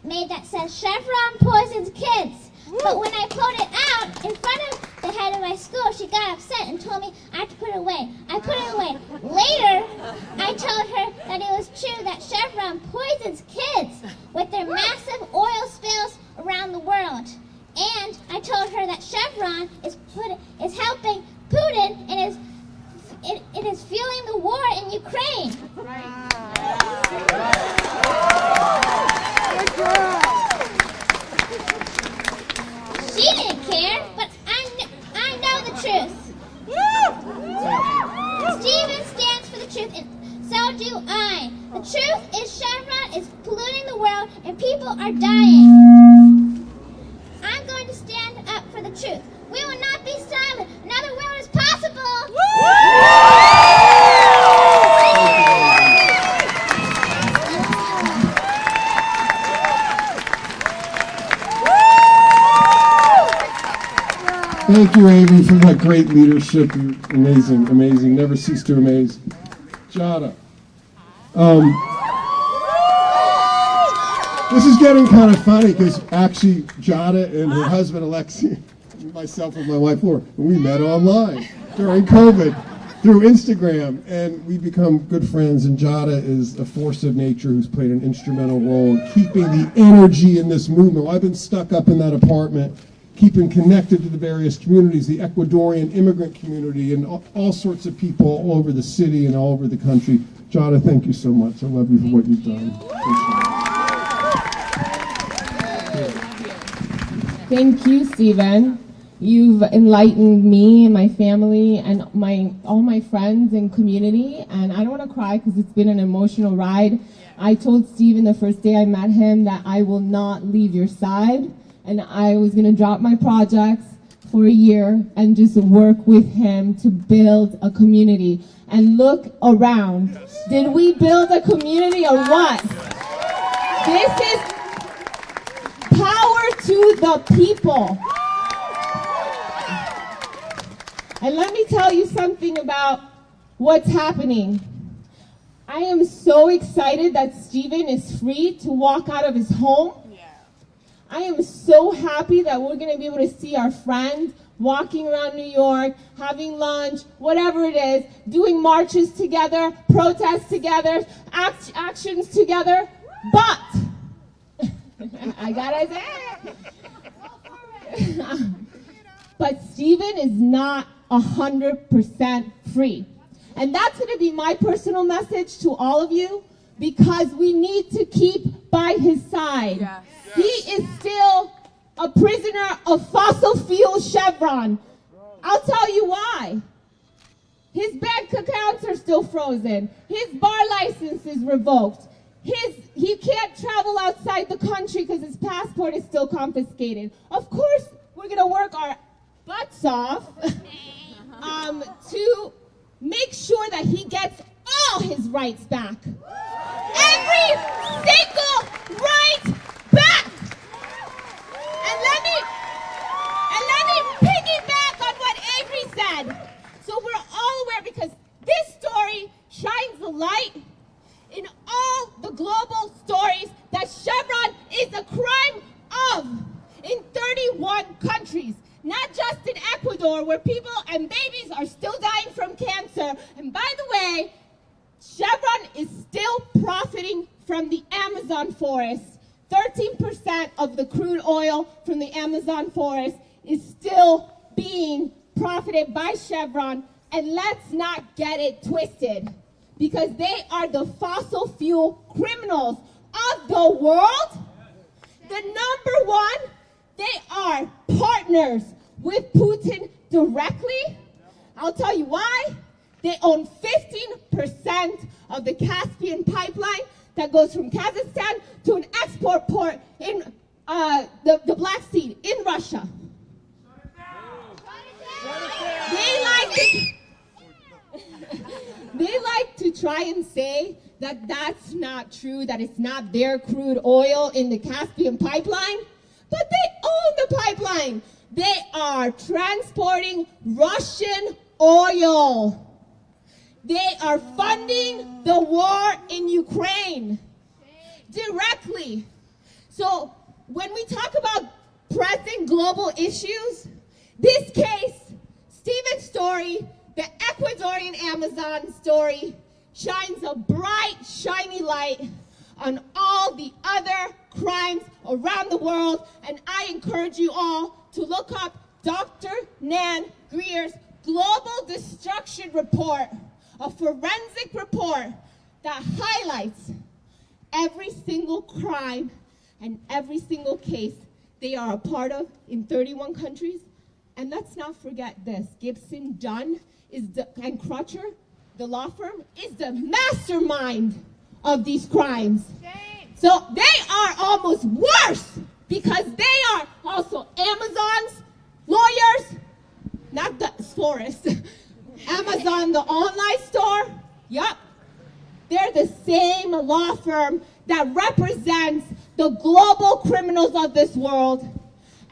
made that says Chevron poisons kids. But when I pulled it out in front of the head of my school, she got upset and told me I had to put it away. I put it away. Later, I told her that it was true that Chevron poisons kids with their massive oil spills around the world. And I told her that Chevron is helping Putin and it is fueling the war in Ukraine. She didn't care, but I know the truth. Steven stands for the truth, and so do I. The truth is Chevron is polluting the world, and people are dying. I'm going to stand up for the truth. We will not be silent. Another world is possible. Thank you, Avery, for that great leadership. You're amazing, amazing. Never cease to amaze. Jada. This is getting kind of funny because actually Jada and her husband Alexi, myself and my wife Laura, we met online during COVID through Instagram, and we become good friends. And Jada is a force of nature who's played an instrumental role in keeping the energy in this movement. Well, I've been stuck up in that apartment, keeping connected to the various communities, the Ecuadorian immigrant community, and all sorts of people all over the city and all over the country. Jada, thank you so much. I love you for what you've done. Thank you, Steven. You've enlightened me and my family and all my friends and community, and I don't want to cry because it's been an emotional ride. I told Steven the first day I met him that I will not leave your side, and I was going to drop my projects for a year and just work with him to build a community. And look around. Did we build a community or what? This is power to the people. And let me tell you something about what's happening. I am so excited that Steven is free to walk out of his home. I am so happy that we're going to be able to see our friends walking around New York, having lunch, whatever it is, doing marches together, protests together, actions together. But, I gotta say, but Steven is not 100% free. And that's going to be my personal message to all of you, because we need to keep by his side. Yes. He is still a prisoner of fossil fuel Chevron. I'll tell you why. His bank accounts are still frozen. His bar license is revoked. He can't travel outside the country because his passport is still confiscated. Of course, we're going to work our butts off to make sure that he gets all his rights back. Every single right back. And let me piggyback on what Avery said. So we're all aware, because this story shines a light in all the global stories that Chevron is a crime of in 31 countries. Not just in Ecuador, where people and babies are still dying from cancer. And by the way, Chevron is still profiting from the Amazon forest. 13% of the crude oil from the Amazon forest is still being profited by Chevron. And let's not get it twisted, because they are the fossil fuel criminals of the world. The number one, they are partners with Putin directly. I'll tell you why. They own 15% of the Caspian pipeline that goes from Kazakhstan to an export port in the Black Sea in Russia. They like to try and say that that's not true, that it's not their crude oil in the Caspian pipeline, but they own the pipeline. They are transporting Russian oil. They are funding the war in Ukraine directly. So when we talk about present global issues, this case, Steven's story, the Ecuadorian Amazon story, shines a bright, shiny light on all the other crimes around the world, and I encourage you all to look up Dr. Nan Greer's Global Destruction Report, a forensic report that highlights every single crime and every single case they are a part of in 31 countries. And let's not forget this, Gibson Dunn and Crutcher, the law firm, is the mastermind of these crimes. So they are almost worse because they are also Amazon's lawyers, not the florist. Amazon, the online store, yup. They're the same law firm that represents the global criminals of this world.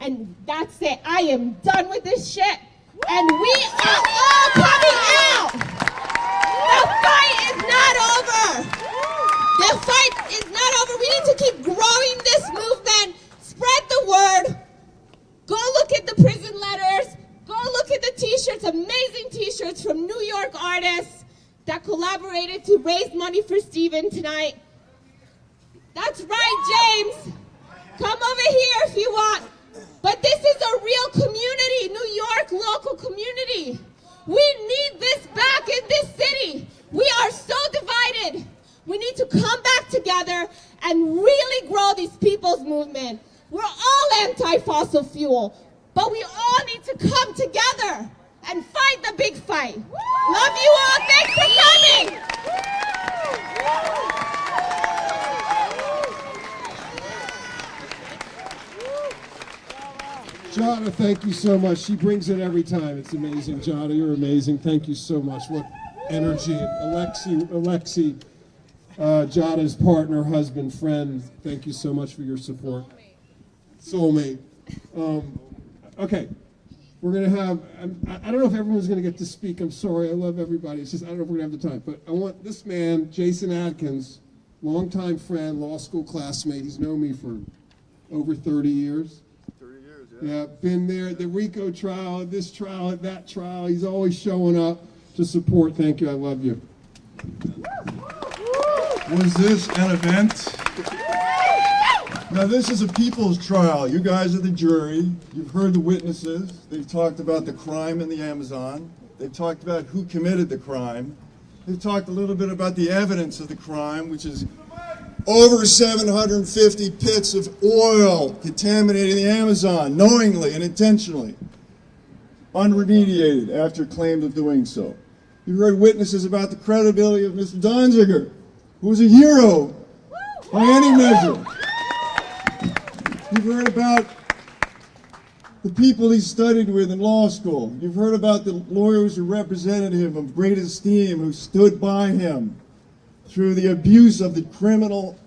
And that's it. I am done with this shit. And we are all coming out. The fight is not over. The fight is not over. We need to keep growing this movement. Spread the word. Go look at the prison letters. Go look at the t-shirts, amazing t-shirts from New York artists that collaborated to raise money for Steven tonight. That's right, James. Come over here if you want. But this is a real community, New York local community. We need this back in this city. We are so divided. We need to come back together and really grow these people's movement. We're all anti-fossil fuel, but we all need to come together and fight the big fight. Love you all. Thanks for coming. Jada, thank you so much. She brings it every time. It's amazing. Jada, you're amazing. Thank you so much. What energy. Alexi, Jada's partner, husband, friend, thank you so much for your support. Soulmate. Okay. We're going to have, I don't know if everyone's going to get to speak. I'm sorry. I love everybody. It's just, I don't know if we're going to have the time. But I want this man, Jason Adkins, longtime friend, law school classmate. He's known me for over 30 years. Yeah, been there, the RICO trial, this trial, that trial. He's always showing up to support. Thank you. I love you. Was this an event? Now, this is a people's trial. You guys are the jury. You've heard the witnesses. They've talked about the crime in the Amazon. They've talked about who committed the crime. They've talked a little bit about the evidence of the crime, which is over 750 pits of oil contaminating the Amazon, knowingly and intentionally, unremediated after claims of doing so. You heard witnesses about the credibility of Mr. Donziger, who was a hero by any measure. You've heard about the people he studied with in law school. You've heard about the lawyers who represented him of great esteem, who stood by him through the abuse of the criminal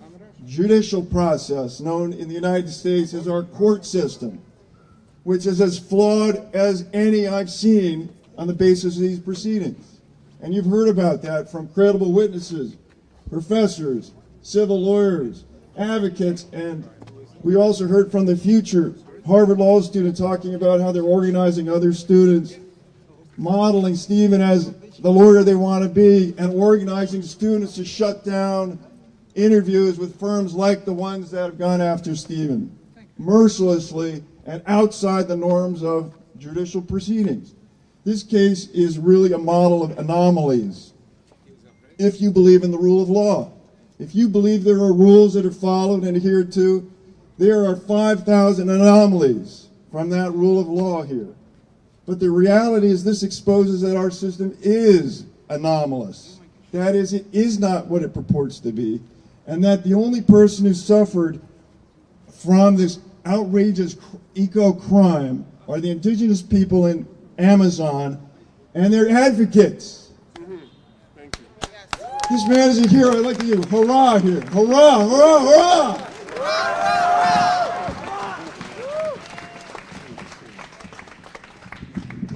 judicial process known in the United States as our court system, which is as flawed as any I've seen on the basis of these proceedings. And you've heard about that from credible witnesses, professors, civil lawyers, advocates, and we also heard from the future Harvard Law student talking about how they're organizing other students, modeling Steven as the lawyer they want to be, and organizing students to shut down interviews with firms like the ones that have gone after Steven, mercilessly and outside the norms of judicial proceedings. This case is really a model of anomalies, if you believe in the rule of law. If you believe there are rules that are followed and adhered to, there are 5,000 anomalies from that rule of law here. But the reality is this exposes that our system is anomalous. That is, it is not what it purports to be, and that the only person who suffered from this outrageous eco-crime are the indigenous people in Amazon and their advocates. Thank you. This man is a hero. I'd like to give hurrah here. Hurrah, hurrah, hurrah!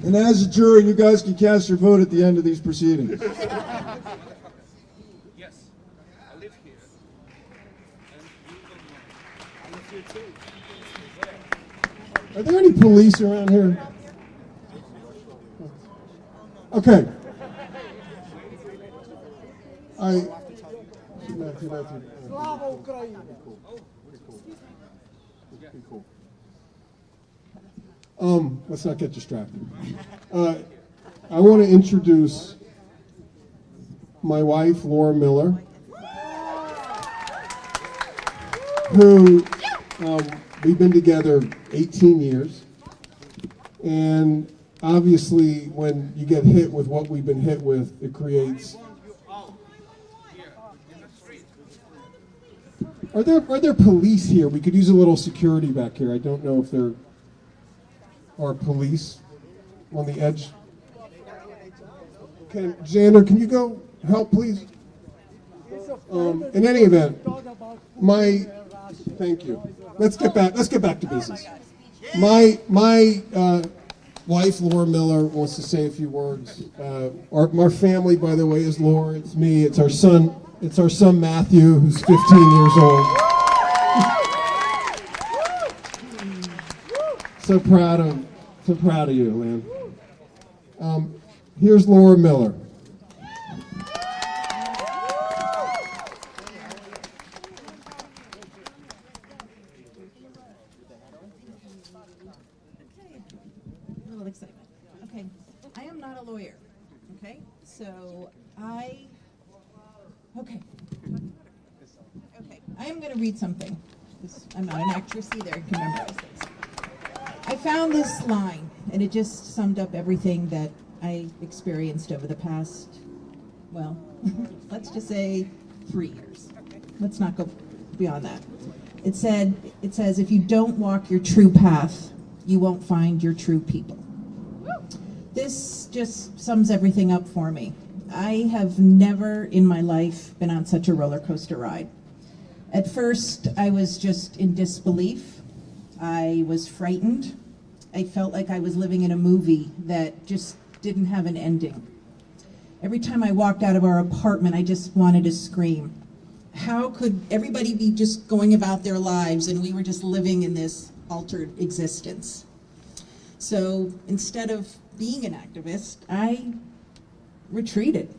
And as a jury, you guys can cast your vote at the end of these proceedings. Yes, I live here. And you don't know. Are there any police around here? Okay. Let's not get distracted. I want to introduce my wife, Laura Miller, who we've been together 18 years. And obviously, when you get hit with what we've been hit with, it creates... Are there police here? We could use a little security back here. I don't know if there are police on the edge. Xander, can you go help, please? In any event, thank you. Let's get back to business. My wife, Laura Miller, wants to say a few words. Our family, by the way, is Laura. It's me. It's our son. It's our son Matthew, who's 15 years old. So proud of you, man. Here's Laura Miller. A little excitement. Okay, I am not a lawyer. Okay, so Okay, I am going to read something. I'm not an actress either. I can memorize things. I found this line, and it just summed up everything that I experienced over the past, well, let's just say 3 years. Let's not go beyond that. It says, if you don't walk your true path, you won't find your true people. This just sums everything up for me. I have never in my life been on such a roller coaster ride. At first, I was just in disbelief. I was frightened. I felt like I was living in a movie that just didn't have an ending. Every time I walked out of our apartment, I just wanted to scream. How could everybody be just going about their lives and we were just living in this altered existence? So instead of being an activist, I retreated.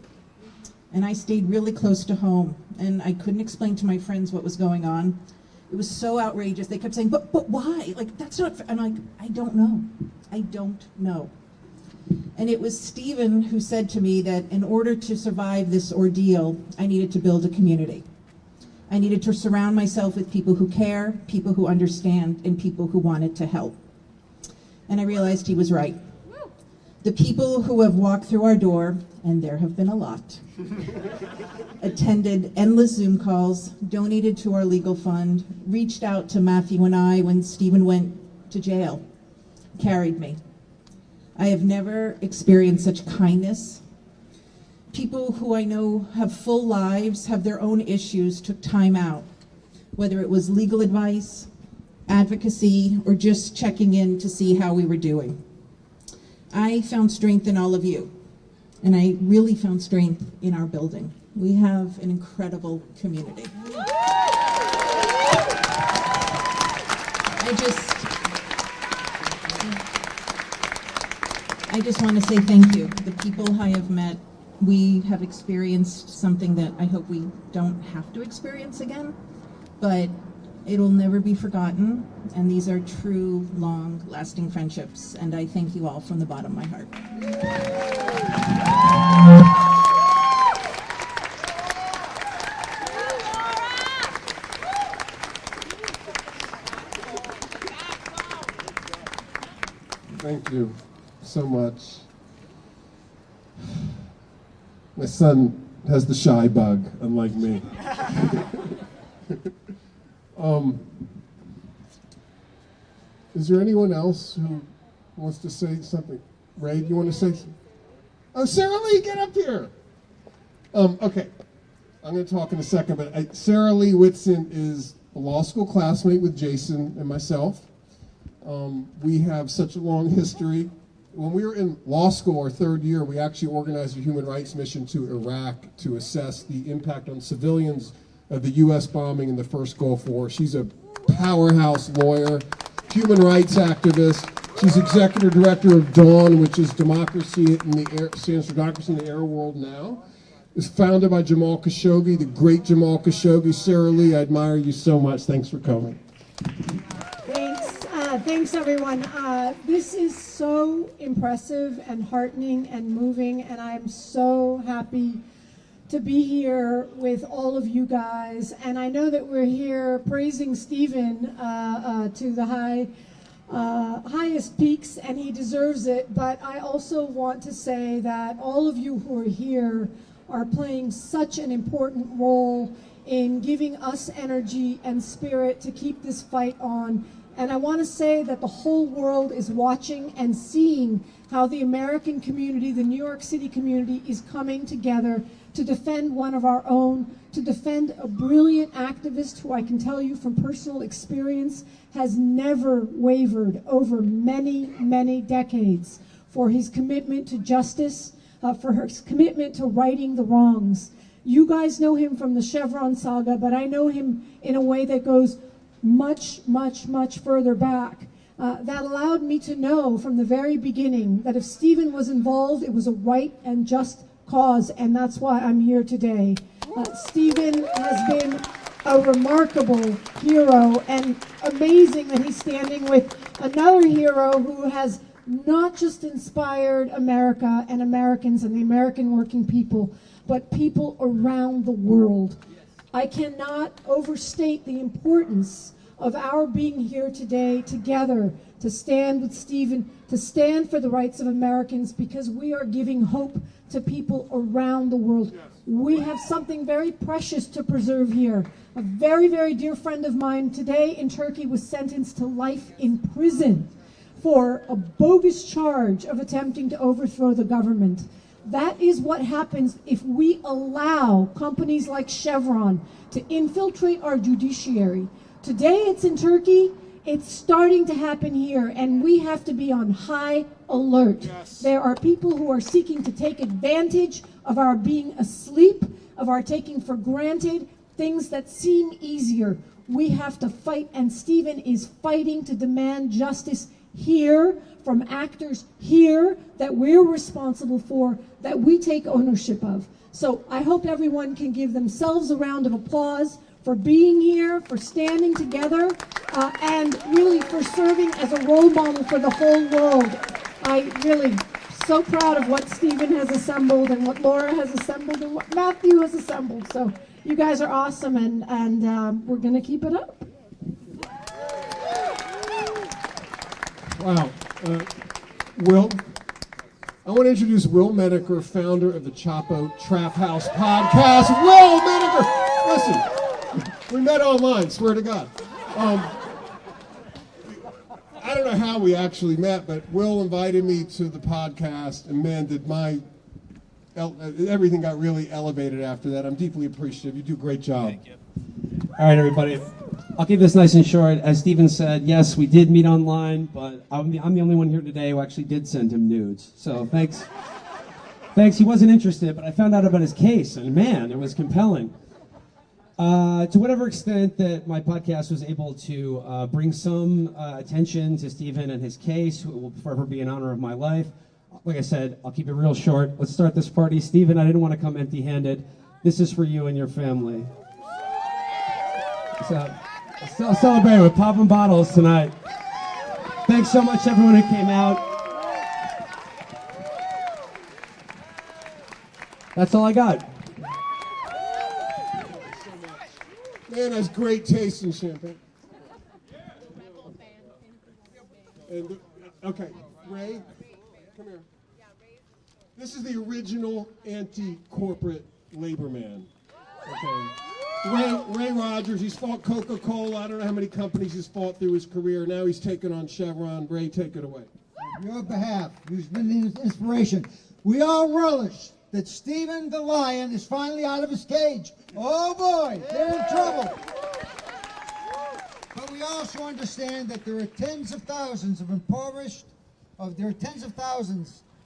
And I stayed really close to home. And I couldn't explain to my friends what was going on. It was so outrageous. They kept saying, but why? Like, that's not fair. I'm like, I don't know. I don't know. And it was Steven who said to me that in order to survive this ordeal, I needed to build a community. I needed to surround myself with people who care, people who understand, and people who wanted to help. And I realized he was right. The people who have walked through our door, and there have been a lot, attended endless Zoom calls, donated to our legal fund, reached out to Matthew and I when Steven went to jail, carried me. I have never experienced such kindness. People who I know have full lives, have their own issues, took time out, whether it was legal advice, advocacy, or just checking in to see how we were doing. I found strength in all of you, and I really found strength in our building. We have an incredible community. I just want to say thank you. The people I have met, we have experienced something that I hope we don't have to experience again, but it'll never be forgotten, and these are true, long-lasting friendships, and I thank you all from the bottom of my heart. Thank you so much. My son has the shy bug, unlike me. Is there anyone else who wants to say something? Ray, do you want to say something? Oh, Sarah Lee, get up here. Okay, I'm going to talk in a second, but Sarah Lee Whitson is a law school classmate with Jason and myself. We have such a long history. When we were in law school, our third year, we actually organized a human rights mission to Iraq to assess the impact on civilians of the U.S. bombing in the first Gulf War. She's a powerhouse lawyer, human rights activist. She's executive director of DAWN, which is Democracy in the Air, stands for Democracy in the Air World Now. It's founded by Jamal Khashoggi, the great Jamal Khashoggi. Sarah Lee, I admire you so much. Thanks for coming. Thanks everyone. This is so impressive and heartening and moving, and I'm so happy to be here with all of you guys. And I know that we're here praising Steven to the highest peaks, and he deserves it. But I also want to say that all of you who are here are playing such an important role in giving us energy and spirit to keep this fight on. And I want to say that the whole world is watching and seeing how the American community, the New York City community, is coming together to defend one of our own, to defend a brilliant activist who I can tell you from personal experience has never wavered over many, many decades for his commitment to justice, for his commitment to righting the wrongs. You guys know him from the Chevron saga, but I know him in a way that goes much, much, much further back. That allowed me to know from the very beginning that if Steven was involved, it was a right and just cause, and that's why I'm here today. Steven has been a remarkable hero, and amazing that he's standing with another hero who has not just inspired America and Americans and the American working people, but people around the world. I cannot overstate the importance of our being here today together to stand with Steven, to stand for the rights of Americans, because we are giving hope to people around the world. We have something very precious to preserve here. A very, very dear friend of mine today in Turkey was sentenced to life in prison for a bogus charge of attempting to overthrow the government. That is what happens if we allow companies like Chevron to infiltrate our judiciary. Today it's in Turkey, it's starting to happen here, and we have to be on high alert. Yes. There are people who are seeking to take advantage of our being asleep, of our taking for granted things that seem easier. We have to fight, and Steven is fighting to demand justice here from actors here that we're responsible for, that we take ownership of. So I hope everyone can give themselves a round of applause for being here, for standing together, and really for serving as a role model for the whole world. I really so proud of what Steven has assembled and what Laura has assembled and what Matthew has assembled. So you guys are awesome, and we're gonna keep it up. Wow. Will, I want to introduce Will Menaker, founder of the Chapo Trap House podcast. Will Menaker! Listen, we met online, swear to God. I don't know how we actually met, but Will invited me to the podcast, and man, did everything got really elevated after that. I'm deeply appreciative. You do a great job. Thank you. All right, everybody. I'll keep this nice and short. As Steven said, yes, we did meet online, but I'm the only one here today who actually did send him nudes. So thanks. Thanks. He wasn't interested, but I found out about his case, and man, it was compelling. To whatever extent that my podcast was able to bring some attention to Steven and his case, it will forever be an honor of my life. Like I said, I'll keep it real short. Let's start this party. Steven, I didn't want to come empty-handed. This is for you and your family. So, still celebrating with popping bottles tonight. Thanks so much, everyone who came out. That's all I got. Man has great taste in champagne. And, okay, Ray, come here. This is the original anti-corporate labor man. Okay. Ray Rogers, he's fought Coca-Cola. I don't know how many companies he's fought through his career. Now he's taken on Chevron. Ray, take it away. On your behalf, who's been an inspiration, we all relish that Steven the Lion is finally out of his cage. Oh boy, they're in trouble. But we also understand that there are tens of thousands of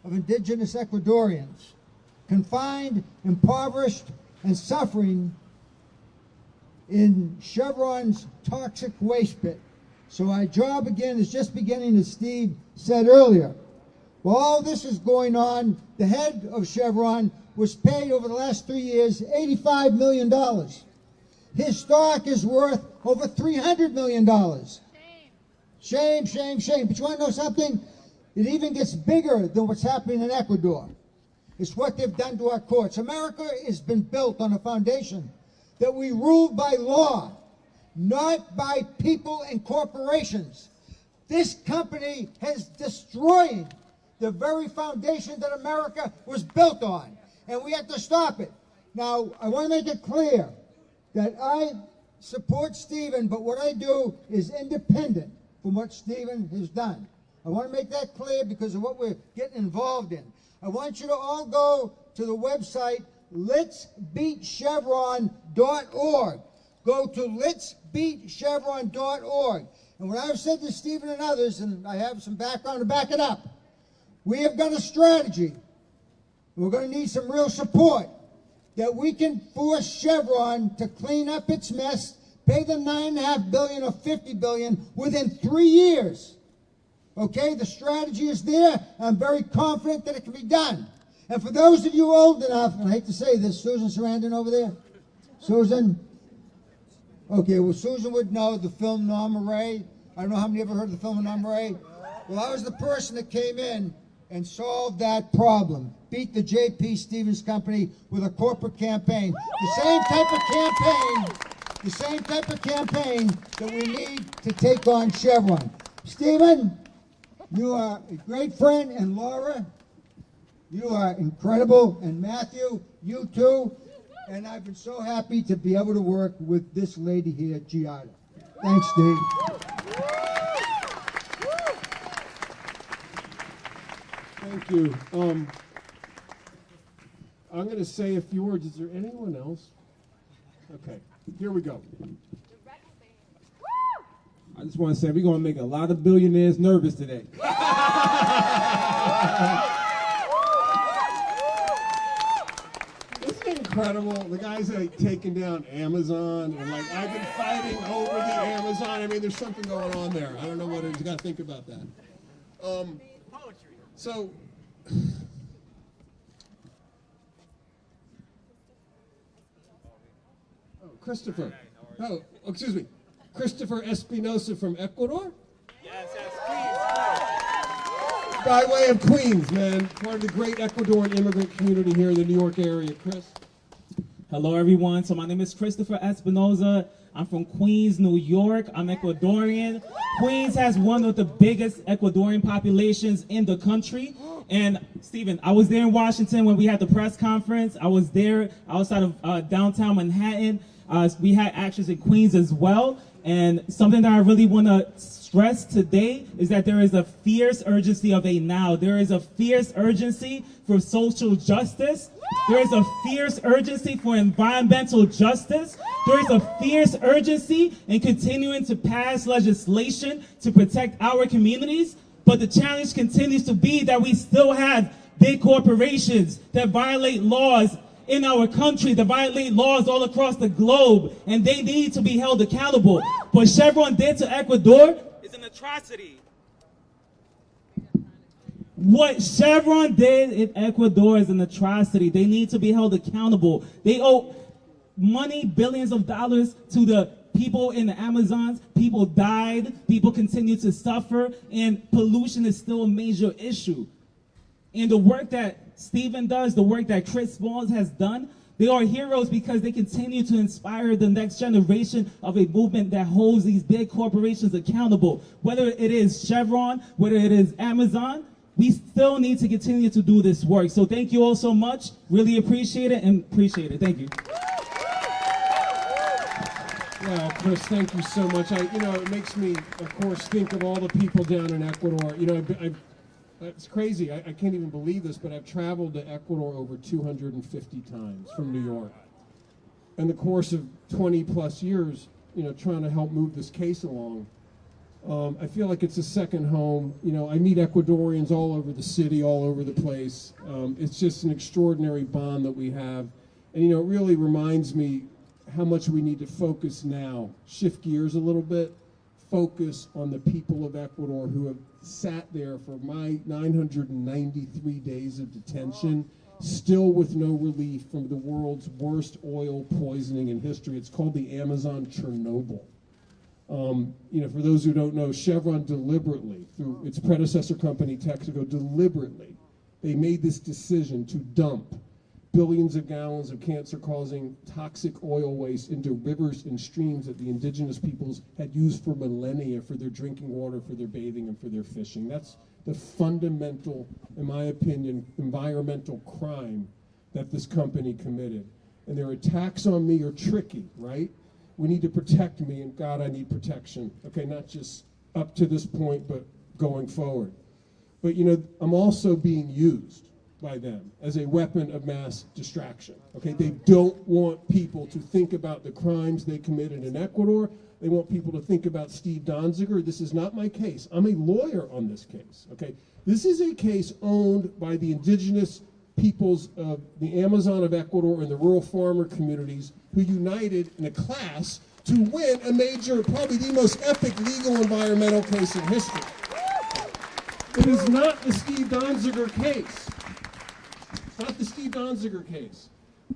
indigenous Ecuadorians confined, impoverished, and suffering in Chevron's toxic waste pit. So our job again is just beginning, as Steve said earlier. While all this is going on, the head of Chevron was paid over the last 3 years $85 million. His stock is worth over $300 million. Shame, shame, shame. But you want to know something? It even gets bigger than what's happening in Ecuador. It's what they've done to our courts. America has been built on a foundation that we rule by law, not by people and corporations. This company has destroyed the very foundation that America was built on, and we have to stop it. Now, I want to make it clear that I support Stephen, but what I do is independent from what Stephen has done. I want to make that clear because of what we're getting involved in. I want you to all go to the website, letsbeatchevron.org. Go to letsbeatchevron.org. And what I've said to Stephen and others, and I have some background to back it up, we have got a strategy. We're going to need some real support that we can force Chevron to clean up its mess, pay them $9.5 billion or $50 billion within 3 years. Okay, the strategy is there. I'm very confident that it can be done. And for those of you old enough, and I hate to say this, Susan Sarandon over there? Susan? Okay, well, Susan would know the film Norma Ray. I don't know how many ever heard of the film Norma Ray. Well, I was the person that came in and solved that problem. Beat the J.P. Stevens Company with a corporate campaign. The same type of campaign that we need to take on Chevron. Stephen, you are a great friend, and Laura, you are incredible, and Matthew, you too. And I've been so happy to be able to work with this lady here, Jada. Thanks, Steve. Thank you. I'm going to say a few words. Is there anyone else? Okay, here we go. I just want to say we're going to make a lot of billionaires nervous today. Isn't it incredible? The guy's like taking down Amazon, and like I've been fighting over the Amazon. I mean, there's something going on there. I don't know what it is. You got to think about that. So. Christopher. Oh, excuse me. Christopher Espinosa from Ecuador? Yes, By way of Queens, man. Part of the great Ecuadorian immigrant community here in the New York area. Chris? Hello, everyone. So my name is Christopher Espinosa. I'm from Queens, New York. I'm Ecuadorian. Queens has one of the biggest Ecuadorian populations in the country. And Stephen, I was there in Washington when we had the press conference. I was there outside of downtown Manhattan. We had actions in Queens as well. And something that I really want to stress today is that there is a fierce urgency of a now. There is a fierce urgency for social justice. There is a fierce urgency for environmental justice. There is a fierce urgency in continuing to pass legislation to protect our communities. But the challenge continues to be that we still have big corporations that violate laws in our country, that violate laws all across the globe, and they need to be held accountable. What Chevron did to Ecuador is an atrocity. What Chevron did in Ecuador is an atrocity. They need to be held accountable. They owe money, billions of dollars, to the people in the Amazons. People died, people continue to suffer, and pollution is still a major issue. And the work that Stephen does, the work that Chris Smalls has done, they are heroes because they continue to inspire the next generation of a movement that holds these big corporations accountable. Whether it is Chevron, whether it is Amazon, we still need to continue to do this work. So thank you all so much. Really appreciate it and appreciate it. Thank you. Yeah, Chris, thank you so much. It makes me, of course, think of all the people down in Ecuador. It's crazy. I can't even believe this, but I've traveled to Ecuador over 250 times from New York. In the course of 20 plus years, trying to help move this case along, I feel like it's a second home. I meet Ecuadorians all over the city, all over the place. It's just an extraordinary bond that we have. And, it really reminds me how much we need to focus now, shift gears a little bit, focus on the people of Ecuador who have sat there for my 993 days of detention, still with no relief from the world's worst oil poisoning in history. It's called the Amazon Chernobyl. For those who don't know, Chevron deliberately, through its predecessor company, Texaco, deliberately, they made this decision to dump billions of gallons of cancer-causing toxic oil waste into rivers and streams that the indigenous peoples had used for millennia for their drinking water, for their bathing, and for their fishing. That's the fundamental, in my opinion, environmental crime that this company committed. And their attacks on me are tricky, right? We need to protect me, and God, I need protection. Okay, not just up to this point, but going forward. But I'm also being used by them as a weapon of mass distraction. Okay, they don't want people to think about the crimes they committed in Ecuador. They want people to think about Steve Donziger. This is not my case. I'm a lawyer on this case. Okay, this is a case owned by the indigenous peoples of the Amazon of Ecuador and the rural farmer communities who united in a class to win a major, probably the most epic legal environmental case in history. It is not the Steve Donziger case. It's not the Steve Donziger case.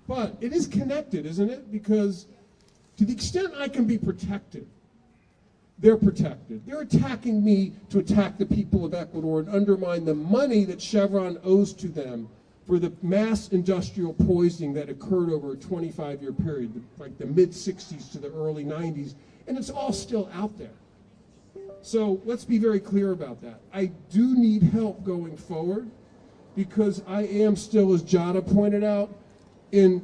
But it is connected, isn't it? Because to the extent I can be protected, they're protected. They're attacking me to attack the people of Ecuador and undermine the money that Chevron owes to them for the mass industrial poisoning that occurred over a 25-year period, like the mid-'60s to the early '90s, and it's all still out there. So let's be very clear about that. I do need help going forward because I am still, as Jada pointed out, in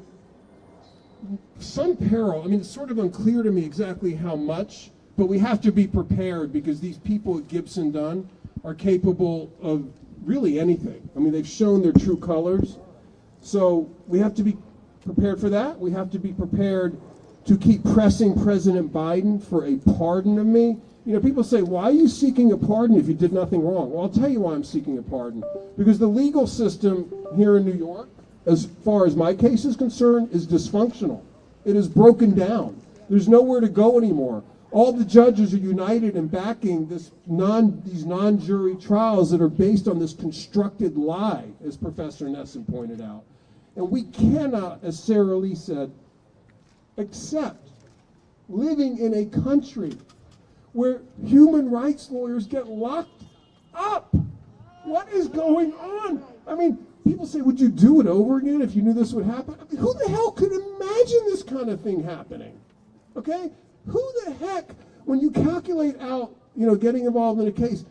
some peril. I mean, it's sort of unclear to me exactly how much, but we have to be prepared because these people at Gibson Dunn are capable of really anything. I mean, they've shown their true colors. So we have to be prepared for that. We have to be prepared to keep pressing President Biden for a pardon of me. People say, why are you seeking a pardon if you did nothing wrong? Well, I'll tell you why I'm seeking a pardon. Because the legal system here in New York, as far as my case is concerned, is dysfunctional. It is broken down. There's nowhere to go anymore. All the judges are united in backing these non-jury trials that are based on this constructed lie, as Professor Nesson pointed out. And we cannot, as Sarah Lee said, accept living in a country where human rights lawyers get locked up. What is going on? I mean, people say, would you do it over again if you knew this would happen? I mean, who the hell could imagine this kind of thing happening? Okay? Who the heck, when you calculate out, getting involved in a case,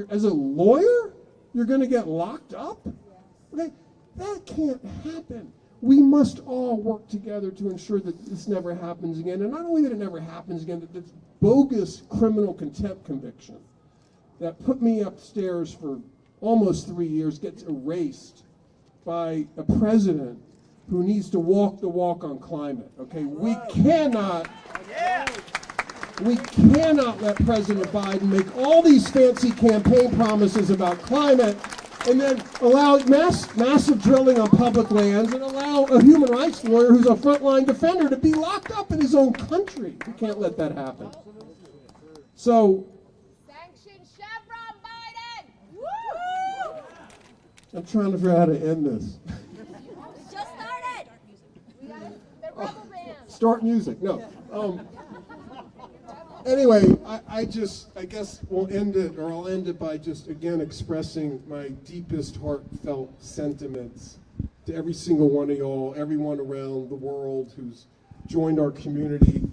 as a lawyer, you're going to get locked up? Okay? That can't happen. We must all work together to ensure that this never happens again. And not only that it never happens again, that this bogus criminal contempt conviction that put me upstairs for almost 3 years gets erased by a president who needs to walk the walk on climate. Okay, we cannot let President Biden make all these fancy campaign promises about climate and then allow massive drilling on public lands and allow a human rights lawyer who's a frontline defender to be locked up in his own country. We can't let that happen. So, Sanction Chevron Biden! Woo! I'm trying to figure out how to end this. Just started! We got the rubber band. Start music. No. Anyway, I guess we'll end it, or I'll end it by just again expressing my deepest heartfelt sentiments to every single one of y'all, everyone around the world who's joined our community.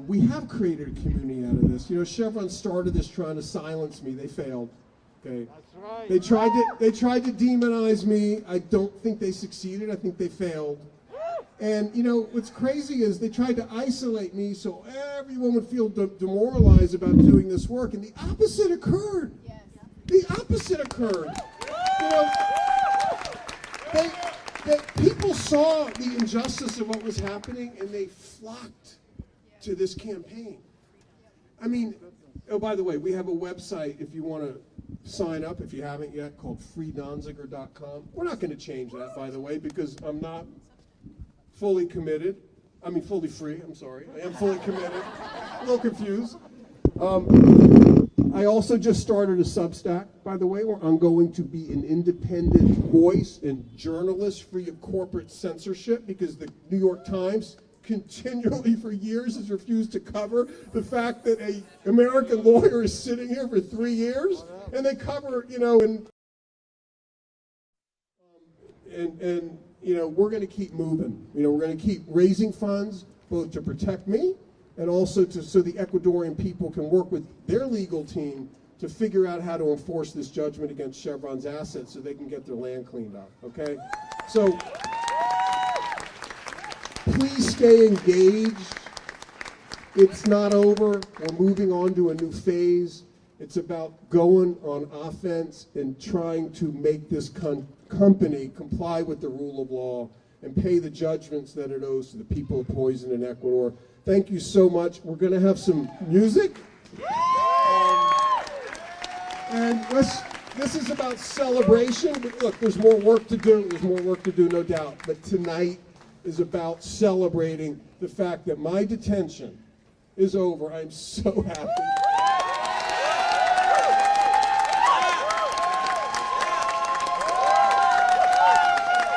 We have created a community out of this. Chevron started this trying to silence me. They failed. Okay. That's right. They tried to demonize me. I don't think they succeeded. I think they failed. And, what's crazy is they tried to isolate me so everyone would feel demoralized about doing this work. And the opposite occurred. Yes. The opposite occurred. People saw the injustice of what was happening, and they flocked to this campaign. I mean, oh, by the way, we have a website if you want to sign up, if you haven't yet, called freedonziger.com. We're not going to change that, by the way, because I'm not fully committed. I mean, fully free, I'm sorry. I am fully committed. A little confused. I also just started a Substack, by the way, where I'm going to be an independent voice and journalist free of corporate censorship, because the New York Times continually for years has refused to cover the fact that a American lawyer is sitting here for 3 years, and they cover, you know, and you know, we're going to keep moving. You know, we're going to keep raising funds both to protect me and also so the Ecuadorian people can work with their legal team to figure out how to enforce this judgment against Chevron's assets so they can get their land cleaned up, okay? So please stay engaged. It's not over. We're moving on to a new phase. It's about going on offense and trying to make this company comply with the rule of law and pay the judgments that it owes to the people of Poison in Ecuador. Thank you so much. We're going to have some music. And this is about celebration. But look, there's more work to do. There's more work to do, no doubt. But tonight is about celebrating the fact that my detention is over. I'm so happy.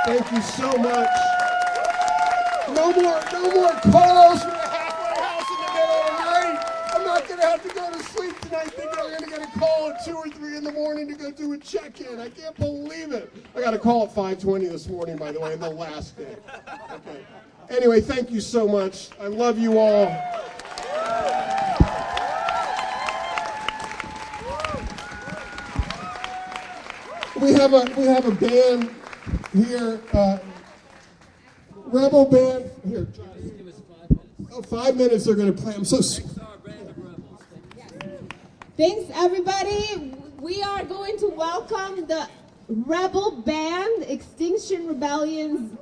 Thank you so much. No more calls from the halfway house in the middle of the night. I'm not going to have to go to sleep tonight thinking I'm going to get a call at 2 or 3 in the morning to go do a check-in. I can't believe it. I got a call at 5:20 this morning, by the way, the last day. Okay. Anyway, thank you so much. I love you all. We have a band here, Rebel Band. Here, oh, 5 minutes they're going to play. I'm so sorry. Thanks, everybody. We are going to welcome the Rebel Band, Extinction Rebellion's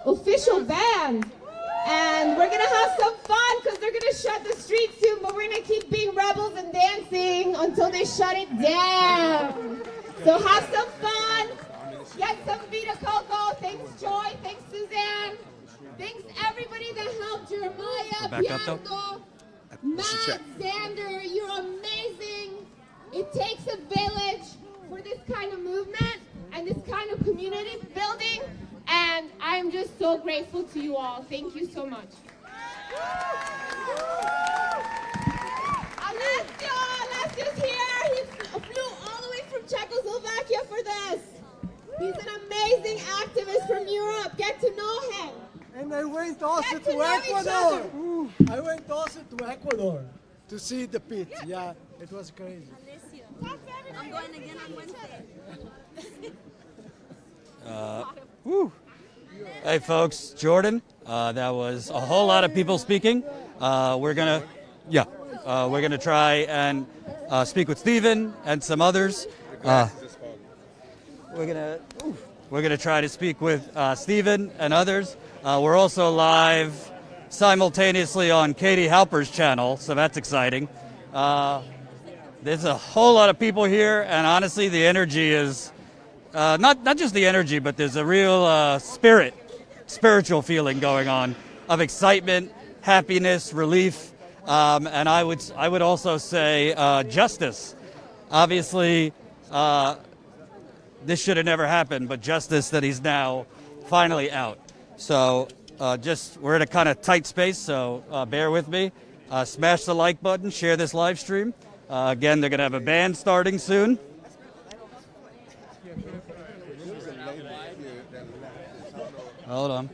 official band. And we're going to have some fun because they're going to shut the streets soon, but we're going to keep being rebels and dancing until they shut it down. So have some fun. Get some Vita Coco. Thanks, Joy. Thanks, Suzanne. Thanks, everybody that helped. Jeremiah, Bianco, Matt, Xander. You're amazing. It takes a village for this kind of movement and this kind of community building. And I'm just so grateful to you all. Thank you so much. Alexi's here. He flew all the way from Czechoslovakia for this. He's an amazing activist from Europe. Get to know him. And I went also to Ecuador. I went also to Ecuador to see the pit. Yeah, it was crazy. I'm going again on Wednesday. Hey folks, Jordan. That was a whole lot of people speaking. We're gonna try and speak with Steven and some others. We're gonna try to speak with Steven and others. We're also live simultaneously on Katie Halper's channel, so that's exciting. There's a whole lot of people here, and honestly, the energy is not just the energy, but there's a real spiritual feeling going on of excitement, happiness, relief, and I would also say justice. Obviously, this should have never happened, but justice that he's now finally out. So we're in a kind of tight space, so bear with me. Smash the like button, share this live stream. Again, they're going to have a band starting soon. Hold on.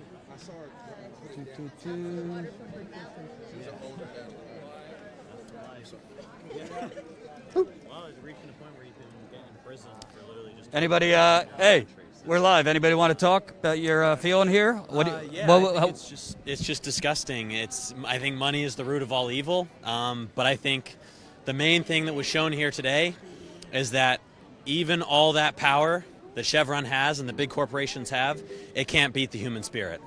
Anybody, hey, we're live. Anybody want to talk about your feeling here? It's just disgusting. I think money is the root of all evil. But I think the main thing that was shown here today is that even all that power that Chevron has and the big corporations have, it can't beat the human spirit.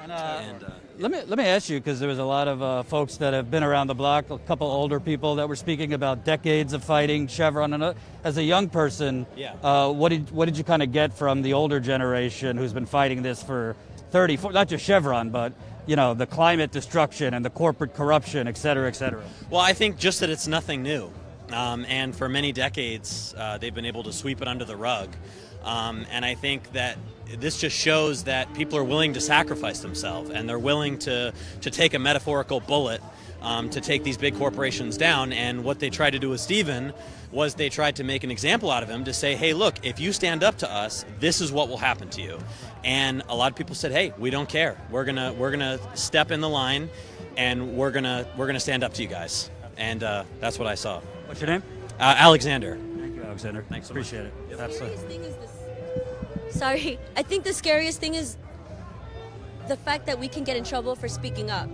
Let me ask you, because there was a lot of folks that have been around the block, a couple older people that were speaking about decades of fighting Chevron. And as a young person, what did you kind of get from the older generation who's been fighting this for 30, not just Chevron, but the climate destruction and the corporate corruption, et cetera, et cetera? Well, I think just that it's nothing new. And for many decades, they've been able to sweep it under the rug. And I think that this just shows that people are willing to sacrifice themselves, and they're willing to take a metaphorical bullet to take these big corporations down. And what they tried to do with Steven was they tried to make an example out of him to say, hey, look, if you stand up to us, this is what will happen to you. And a lot of people said, hey, we don't care. We're gonna step in the line, and we're gonna stand up to you guys. And that's what I saw. What's your name? Alexander. Thank you, Alexander. Thanks so Appreciate much. it. Absolutely. Sorry, I think the scariest thing is the fact that we can get in trouble for speaking up.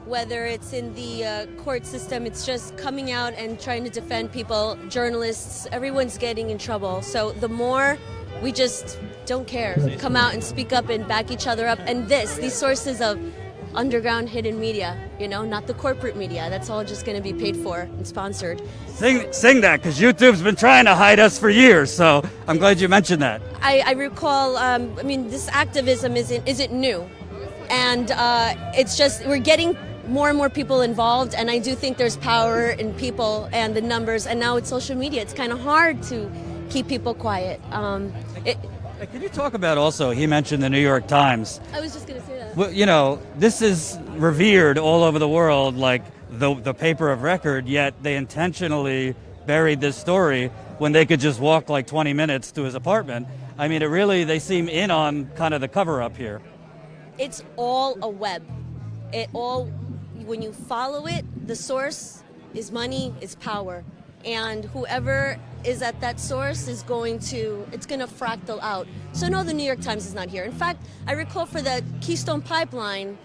Whether it's in the court system, it's just coming out and trying to defend people, journalists, everyone's getting in trouble. So the more we just don't care, come out and speak up and back each other up. And these sources of underground hidden media, not the corporate media, that's all just going to be paid for and sponsored. Sing that, because YouTube's been trying to hide us for years, so I'm glad you mentioned that. I recall, this activism isn't new. And it's just, we're getting more and more people involved, and I do think there's power in people and the numbers, and now with social media, it's kind of hard to keep people quiet. Can you talk about also, he mentioned the New York Times. I was just going to say that. Well, this is revered all over the world, like the paper of record, yet they intentionally buried this story when they could just walk like 20 minutes to his apartment. I mean, they seem in on kind of the cover-up here. It's all a web. When you follow it, the source is money, is power. And whoever is at that source is going to fractal out. So no, the New York Times is not here. In fact, I recall for the Keystone Pipeline,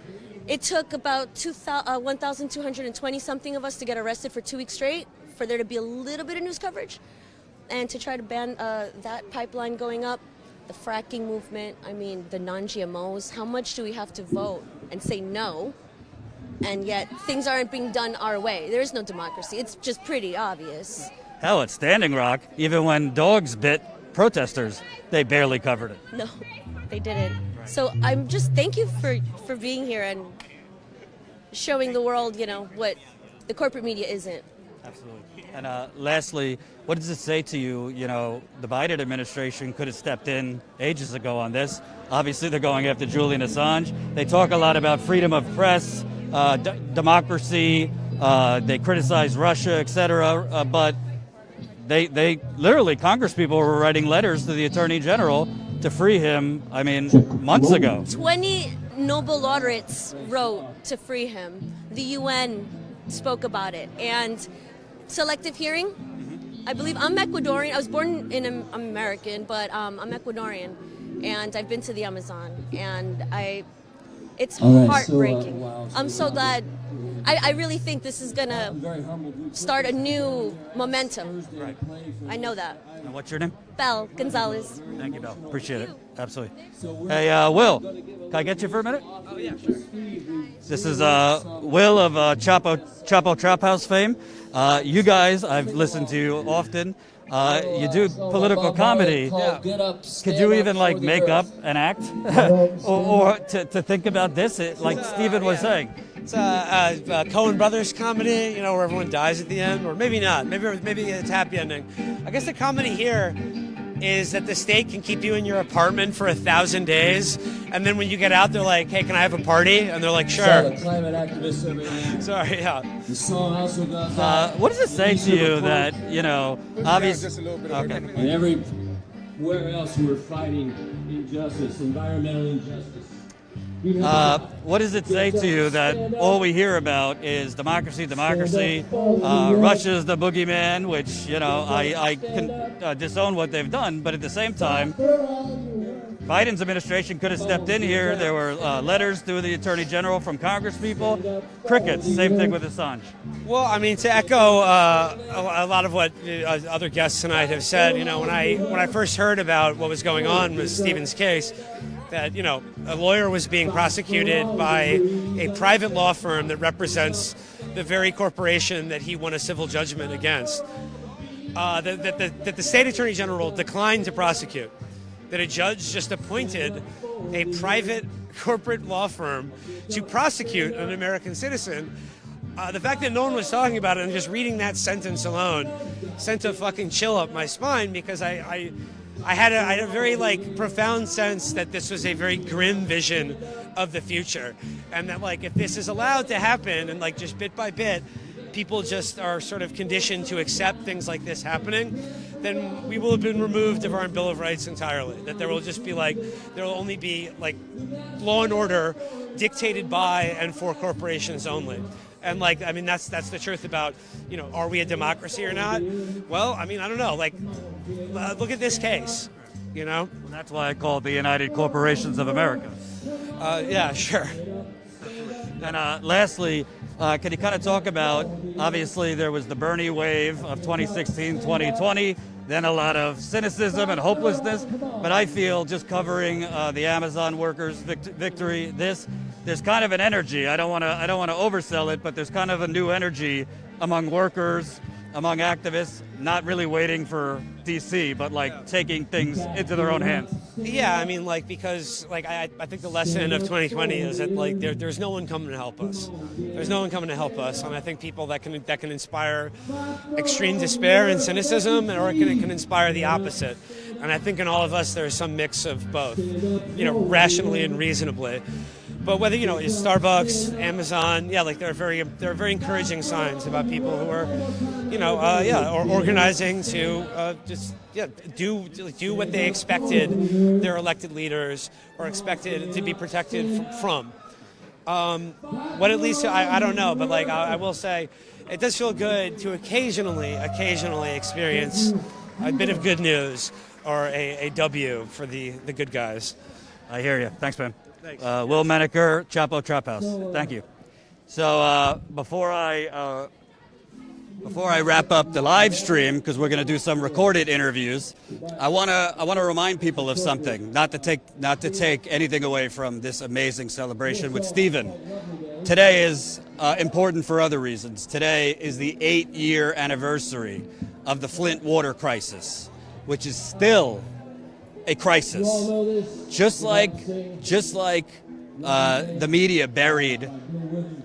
it took about 1,220 something of us to get arrested for 2 weeks straight, for there to be a little bit of news coverage, and to try to ban that pipeline going up. The fracking movement, the non-GMOs, how much do we have to vote and say no? And yet things aren't being done our way. There is no democracy. It's just pretty obvious. Hell, at Standing Rock, even when dogs bit protesters, they barely covered it. No, they didn't. So I'm just, thank you for being here and showing the world, what the corporate media isn't. Absolutely. And lastly, what does it say to you? The Biden administration could have stepped in ages ago on this. Obviously, they're going after Julian Assange. They talk a lot about freedom of press, democracy. They criticize Russia, etc. But they literally, Congress people were writing letters to the Attorney General to free him. Months ago. 20 Nobel laureates wrote to free him. The UN spoke about it. And selective hearing, I believe, I'm Ecuadorian. I was born in American, but I'm Ecuadorian, and I've been to the Amazon, and it's heartbreaking. I'm so glad. I really think this is gonna start a new momentum. Right. I know that. And what's your name? Belle Gonzalez. Thank you, Belle. Appreciate it. Absolutely. Hey, Will, can I get you for a minute? Oh, yeah, sure. This is Will of Chapo Trap House fame. You guys, I've listened to you often. You do political comedy. Could you even make up an act, or to think about this? Like Steven was saying. It's a Coen Brothers comedy, where everyone dies at the end, or maybe not. Maybe it's a happy ending. I guess the comedy here is that the state can keep you in your apartment for 1,000 days, and then when you get out, they're like, "Hey, can I have a party?" And they're like, "Sure." Climate activists over there. Sorry, yeah. The song also goes. What does it say to you that obviously? Okay. And everywhere else we're fighting injustice, environmental injustice. What does it say to you that all we hear about is democracy, democracy? Russia's the boogeyman, which I can disown what they've done, but at the same time, Biden's administration could have stepped in here. There were letters through the Attorney General from Congress people. Crickets, same thing with Assange. Well, to echo a lot of what other guests tonight have said, when I first heard about what was going on with Steven's case, that a lawyer was being prosecuted by a private law firm that represents the very corporation that he won a civil judgment against, that the state attorney general declined to prosecute. that a judge just appointed a private corporate law firm to prosecute an American citizen. The fact that no one was talking about it and just reading that sentence alone sent a fucking chill up my spine, because I had a very like profound sense that this was a very grim vision of the future, and that like if this is allowed to happen and like just bit by bit people just are sort of conditioned to accept things like this happening, then we will have been removed of our Bill of Rights entirely. That there will just be like, there will only be like law and order dictated by and for corporations only. And like, I mean, that's the truth about, you know, are we a democracy or not? Well, I mean, I don't know. Like, look at this case, you know? Well, that's why I call it the United Corporations of America. Yeah, sure. And lastly, can you kind of talk about, obviously there was the Bernie wave of 2016, 2020, then a lot of cynicism and hopelessness, but I feel just covering the Amazon workers' victory, there's kind of an energy. I don't want to oversell it, but there's kind of a new energy among workers, among activists, not really waiting for DC, but like taking things into their own hands. Yeah, I mean, like, because like I think the lesson of 2020 is that like there's no one coming to help us. There's no one coming to help us, and I think people that can inspire extreme despair and cynicism, or it can inspire the opposite. And I think in all of us there's some mix of both, you know, rationally and reasonably. But whether, you know, it's Starbucks, Amazon, yeah, like there are very encouraging signs about people who are, you know, or organizing to just do what they expected their elected leaders or expected to be protected from. What at least I don't know, but like I will say, it does feel good to occasionally experience a bit of good news or a W for the good guys. I hear you. Thanks, man. Thanks. Will Menaker, Chapo Trap House. Thank you. So before I wrap up the live stream, because we're going to do some recorded interviews, I want to remind people of something, not to take anything away from this amazing celebration with Steven. Today is important for other reasons. Today is the 8-year anniversary of the Flint water crisis, which is still a crisis. Just like the media buried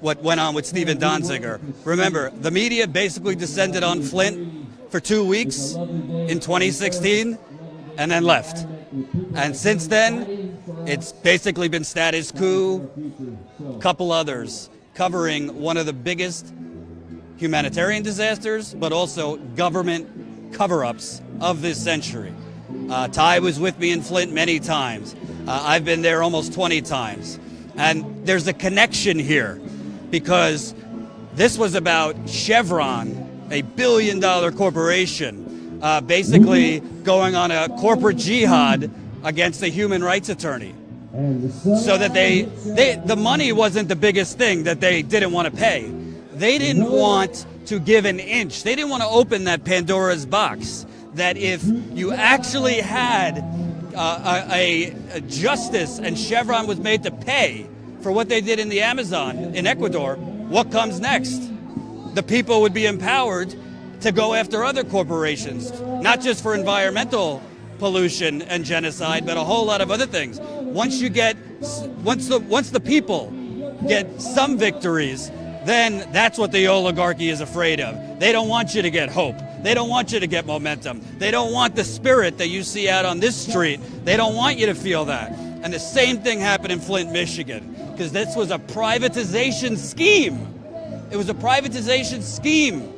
what went on with Steven Donziger. Remember, the media basically descended on Flint for 2 weeks in 2016 and then left. And since then, it's basically been Status Coup, a couple others, covering one of the biggest humanitarian disasters, but also government cover-ups of this century. Ty was with me in Flint many times. I've been there almost 20 times. And there's a connection here because this was about Chevron, a billion-dollar corporation, basically going on a corporate jihad against a human rights attorney. So that the money wasn't the biggest thing that they didn't want to pay. They didn't want to give an inch. They didn't want to open that Pandora's box. That if you actually had a justice and Chevron was made to pay for what they did in the Amazon in Ecuador, what comes next? The people would be empowered to go after other corporations, not just for environmental pollution and genocide, but a whole lot of other things. Once the people get some victories, then that's what the oligarchy is afraid of. They don't want you to get hope. They don't want you to get momentum. They don't want the spirit that you see out on this street. They don't want you to feel that. And the same thing happened in Flint, Michigan, because this was a privatization scheme. It was a privatization scheme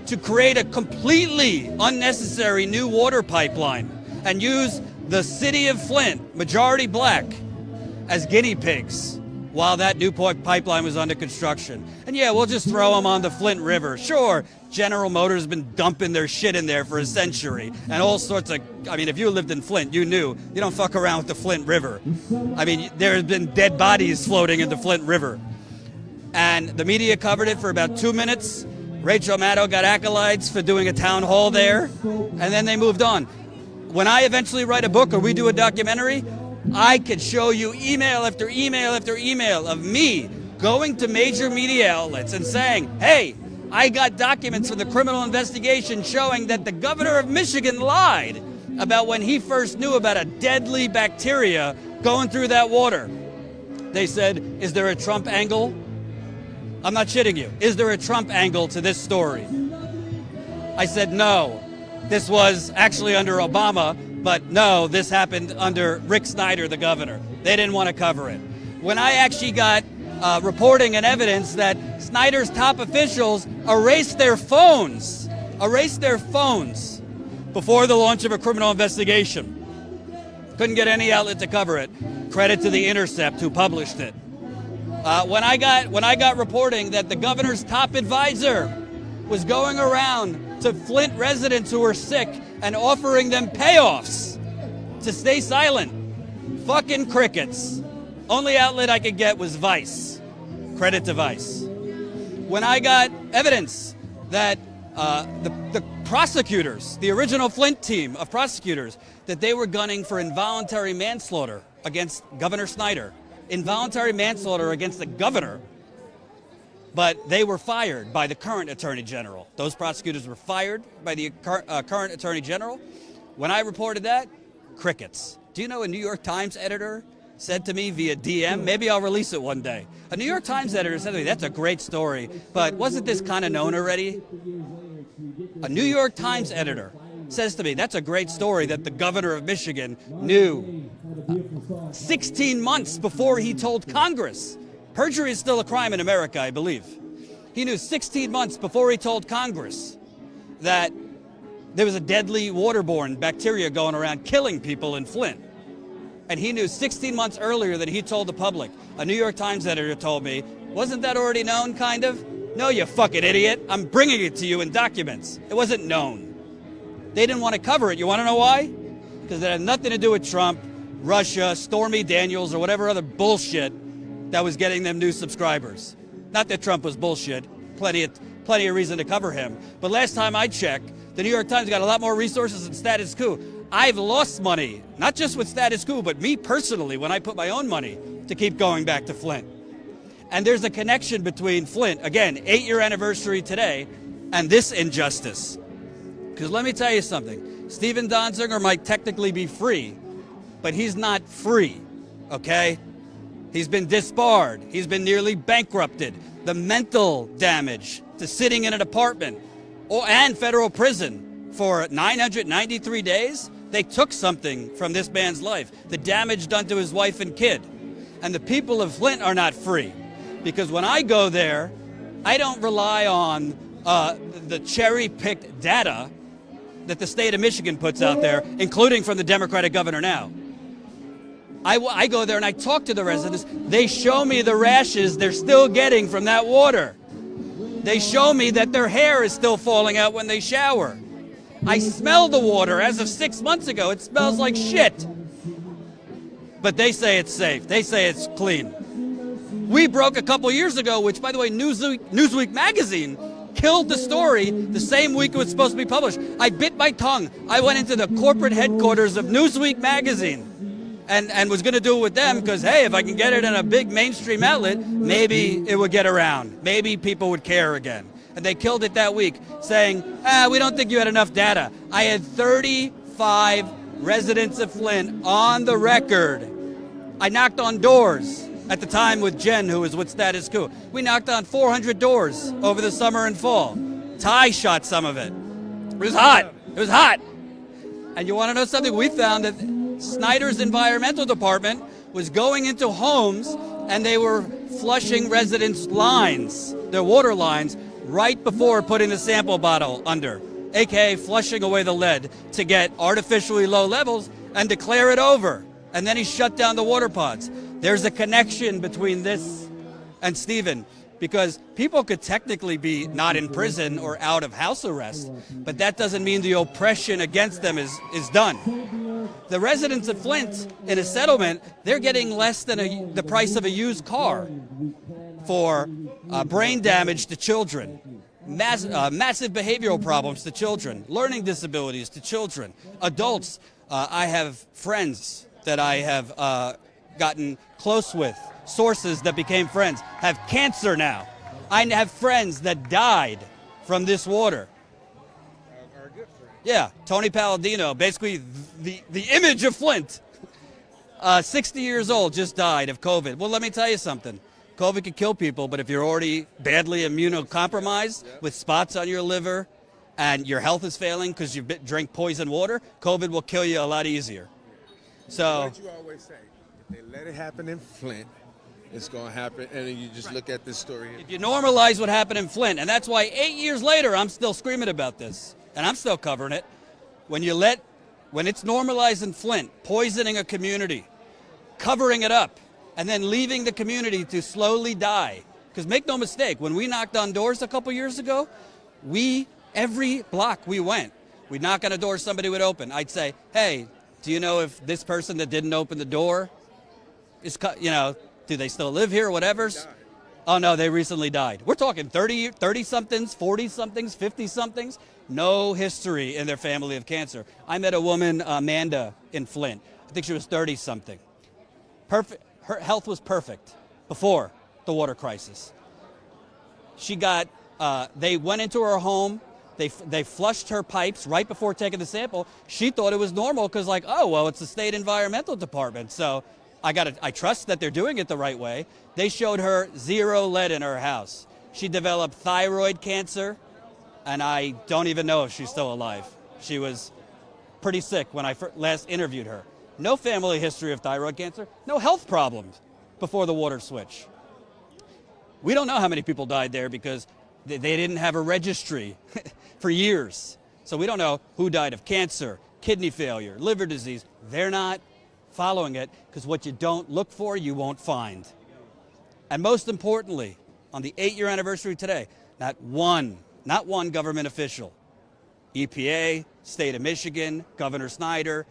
to create a completely unnecessary new water pipeline and use the city of Flint, majority black, as guinea pigs while that new pipeline was under construction. And yeah, we'll just throw them on the Flint River. Sure, General Motors has been dumping their shit in there for a century. And all sorts of, I mean, if you lived in Flint, you knew. You don't fuck around with the Flint River. I mean, there have been dead bodies floating in the Flint River. And the media covered it for about 2 minutes. Rachel Maddow got acolytes for doing a town hall there. And then they moved on. When I eventually write a book or we do a documentary, I could show you email after email after email of me going to major media outlets and saying, hey, I got documents from the criminal investigation showing that the governor of Michigan lied about when he first knew about a deadly bacteria going through that water. They said, is there a Trump angle? I'm not shitting you. Is there a Trump angle to this story? I said, no. This was actually under Obama, but no, this happened under Rick Snyder, the governor. They didn't want to cover it. When I actually got reporting and evidence that Snyder's top officials erased their phones before the launch of a criminal investigation. Couldn't get any outlet to cover it. Credit to The Intercept, who published it. When I got reporting that the governor's top advisor was going around to Flint residents who were sick and offering them payoffs to stay silent, fucking crickets. Only outlet I could get was Vice. Credit to Vice. When I got evidence that the prosecutors, the original Flint team of prosecutors, that they were gunning for involuntary manslaughter against Governor Snyder. Involuntary manslaughter against the governor, but they were fired by the current Attorney General. Those prosecutors were fired by the current Attorney General. When I reported that, crickets. Do you know a New York Times editor said to me via DM, maybe I'll release it one day. A New York Times editor said to me, that's a great story, but wasn't this kind of known already? A New York Times editor says to me, that's a great story that the governor of Michigan knew 16 months before he told Congress. Perjury is still a crime in America, I believe. He knew 16 months before he told Congress that there was a deadly waterborne bacteria going around killing people in Flint. And he knew 16 months earlier than he told the public. A New York Times editor told me, wasn't that already known, kind of? No, you fucking idiot. I'm bringing it to you in documents. It wasn't known. They didn't want to cover it. You want to know why? Because it had nothing to do with Trump, Russia, Stormy Daniels, or whatever other bullshit that was getting them new subscribers. Not that Trump was bullshit. Plenty of reason to cover him. But last time I checked, the New York Times got a lot more resources than Status Coup. I've lost money, not just with Status Coup, but me personally, when I put my own money to keep going back to Flint. And there's a connection between Flint, again, 8-year anniversary today, and this injustice. Because let me tell you something. Steven Donziger might technically be free, but he's not free, okay? He's been disbarred. He's been nearly bankrupted. The mental damage to sitting in an apartment and federal prison for 993 days, they took something from this man's life. The damage done to his wife and kid. And the people of Flint are not free. Because when I go there, I don't rely on the cherry-picked data that the state of Michigan puts out there, including from the Democratic governor now. I go there and I talk to the residents. They show me the rashes they're still getting from that water. They show me that their hair is still falling out when they shower. I smell the water as of 6 months ago. It smells like shit. But they say it's safe. They say it's clean. We broke a couple years ago, which, by the way, Newsweek magazine killed the story the same week it was supposed to be published. I bit my tongue. I went into the corporate headquarters of Newsweek magazine and was going to do it with them because, hey, if I can get it in a big mainstream outlet, maybe it would get around. Maybe people would care again. And they killed it that week, saying, we don't think you had enough data. I had 35 residents of Flint on the record. I knocked on doors at the time with Jen, who was with Status Coup. We knocked on 400 doors over the summer and fall. Ty shot some of it. It was hot. It was hot. And you want to know something? We found that Snyder's environmental department was going into homes and they were flushing residents' lines, their water lines, right before putting the sample bottle under, aka flushing away the lead to get artificially low levels and declare it over. And then he shut down the water pods. There's a connection between this and Steven, because people could technically be not in prison or out of house arrest, but that doesn't mean the oppression against them is done. The residents of Flint in a settlement, they're getting less than the price of a used car for brain damage to children, massive behavioral problems to children, learning disabilities to children, adults. I have friends that I have gotten close with, sources that became friends, have cancer now. I have friends that died from this water. Yeah, Tony Palladino, basically the image of Flint. 60 years old, just died of COVID. Well, let me tell you something. COVID could kill people, but if you're already badly immunocompromised with spots on your liver and your health is failing because you drink poison water, COVID will kill you a lot easier. So, what you always say, if they let it happen in Flint, it's going to happen, and then you just look at this story. If you normalize what happened in Flint, and that's why 8 years later I'm still screaming about this, and I'm still covering it. When it's normalized in Flint, poisoning a community, covering it up, and then leaving the community to slowly die. Because make no mistake, when we knocked on doors a couple years ago, every block we went, we'd knock on a door, somebody would open. I'd say, hey, do you know if this person that didn't open the door is, do they still live here or whatever? Oh no, they recently died. We're talking 30-somethings, 40-somethings, 50-somethings. No history in their family of cancer. I met a woman, Amanda, in Flint. I think she was 30-something. Perfect. Her health was perfect before the water crisis. She got, they went into her home, they flushed her pipes right before taking the sample. She thought it was normal because like, oh, well, it's the state environmental department. So I trust that they're doing it the right way. They showed her 0 lead in her house. She developed thyroid cancer, and I don't even know if she's still alive. She was pretty sick when I last interviewed her. No family history of thyroid cancer, no health problems before the water switch. We don't know how many people died there because they didn't have a registry for years. So we don't know who died of cancer, kidney failure, liver disease. They're not following it because what you don't look for, you won't find. And most importantly, on the 8-year anniversary today, not one government official, EPA, state of Michigan, Governor Snyder,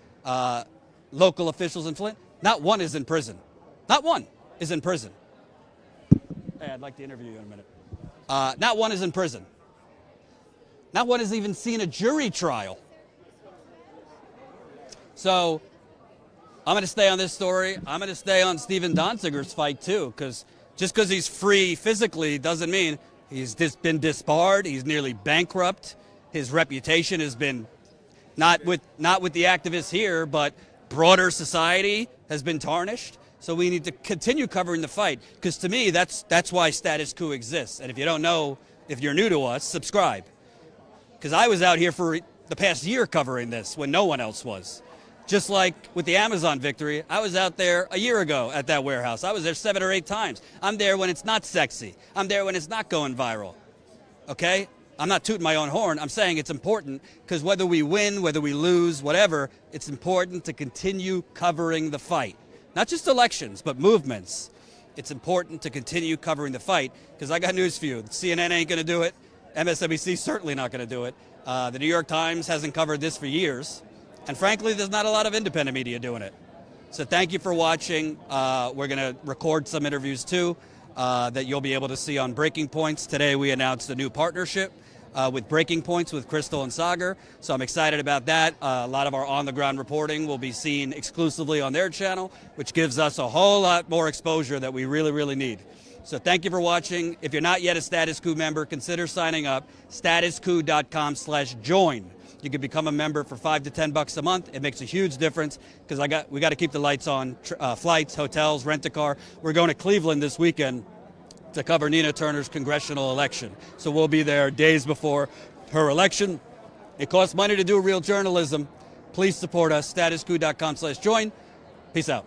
local officials in Flint, not one is in prison. Not one is in prison. Hey, I'd like to interview you in a minute. Not one is in prison. Not one has even seen a jury trial. So I'm going to stay on this story. I'm going to stay on Steven Donziger's fight too, because just because he's free physically doesn't mean he's been disbarred. He's nearly bankrupt. His reputation has been not with the activists here, but broader society has been tarnished. So we need to continue covering the fight, because to me, that's why Status Coup exists. And if you don't know, if you're new to us, subscribe. Because I was out here for the past year covering this when no one else was. Just like with the Amazon victory, I was out there a year ago at that warehouse. I was there 7 or 8 times. I'm there when it's not sexy. I'm there when it's not going viral. Okay? I'm not tooting my own horn. I'm saying it's important because whether we win, whether we lose, whatever, it's important to continue covering the fight. Not just elections, but movements. It's important to continue covering the fight because I got news for you. CNN ain't going to do it. MSNBC certainly not going to do it. The New York Times hasn't covered this for years. And frankly, there's not a lot of independent media doing it. So thank you for watching. We're going to record some interviews too that you'll be able to see on Breaking Points. Today we announced a new partnership with Breaking Points with Crystal and Sagar. So I'm excited about that. A lot of our on-the-ground reporting will be seen exclusively on their channel, which gives us a whole lot more exposure that we really, really need. So thank you for watching. If you're not yet a Status Coup member, consider signing up. StatusCoup.com/join. You can become a member for $5 to $10 a month. It makes a huge difference because we got to keep the lights on. Flights, hotels, rent a car. We're going to Cleveland this weekend to cover Nina Turner's congressional election. So we'll be there days before her election. It costs money to do real journalism. Please support us. StatusCoup.com/join. Peace out.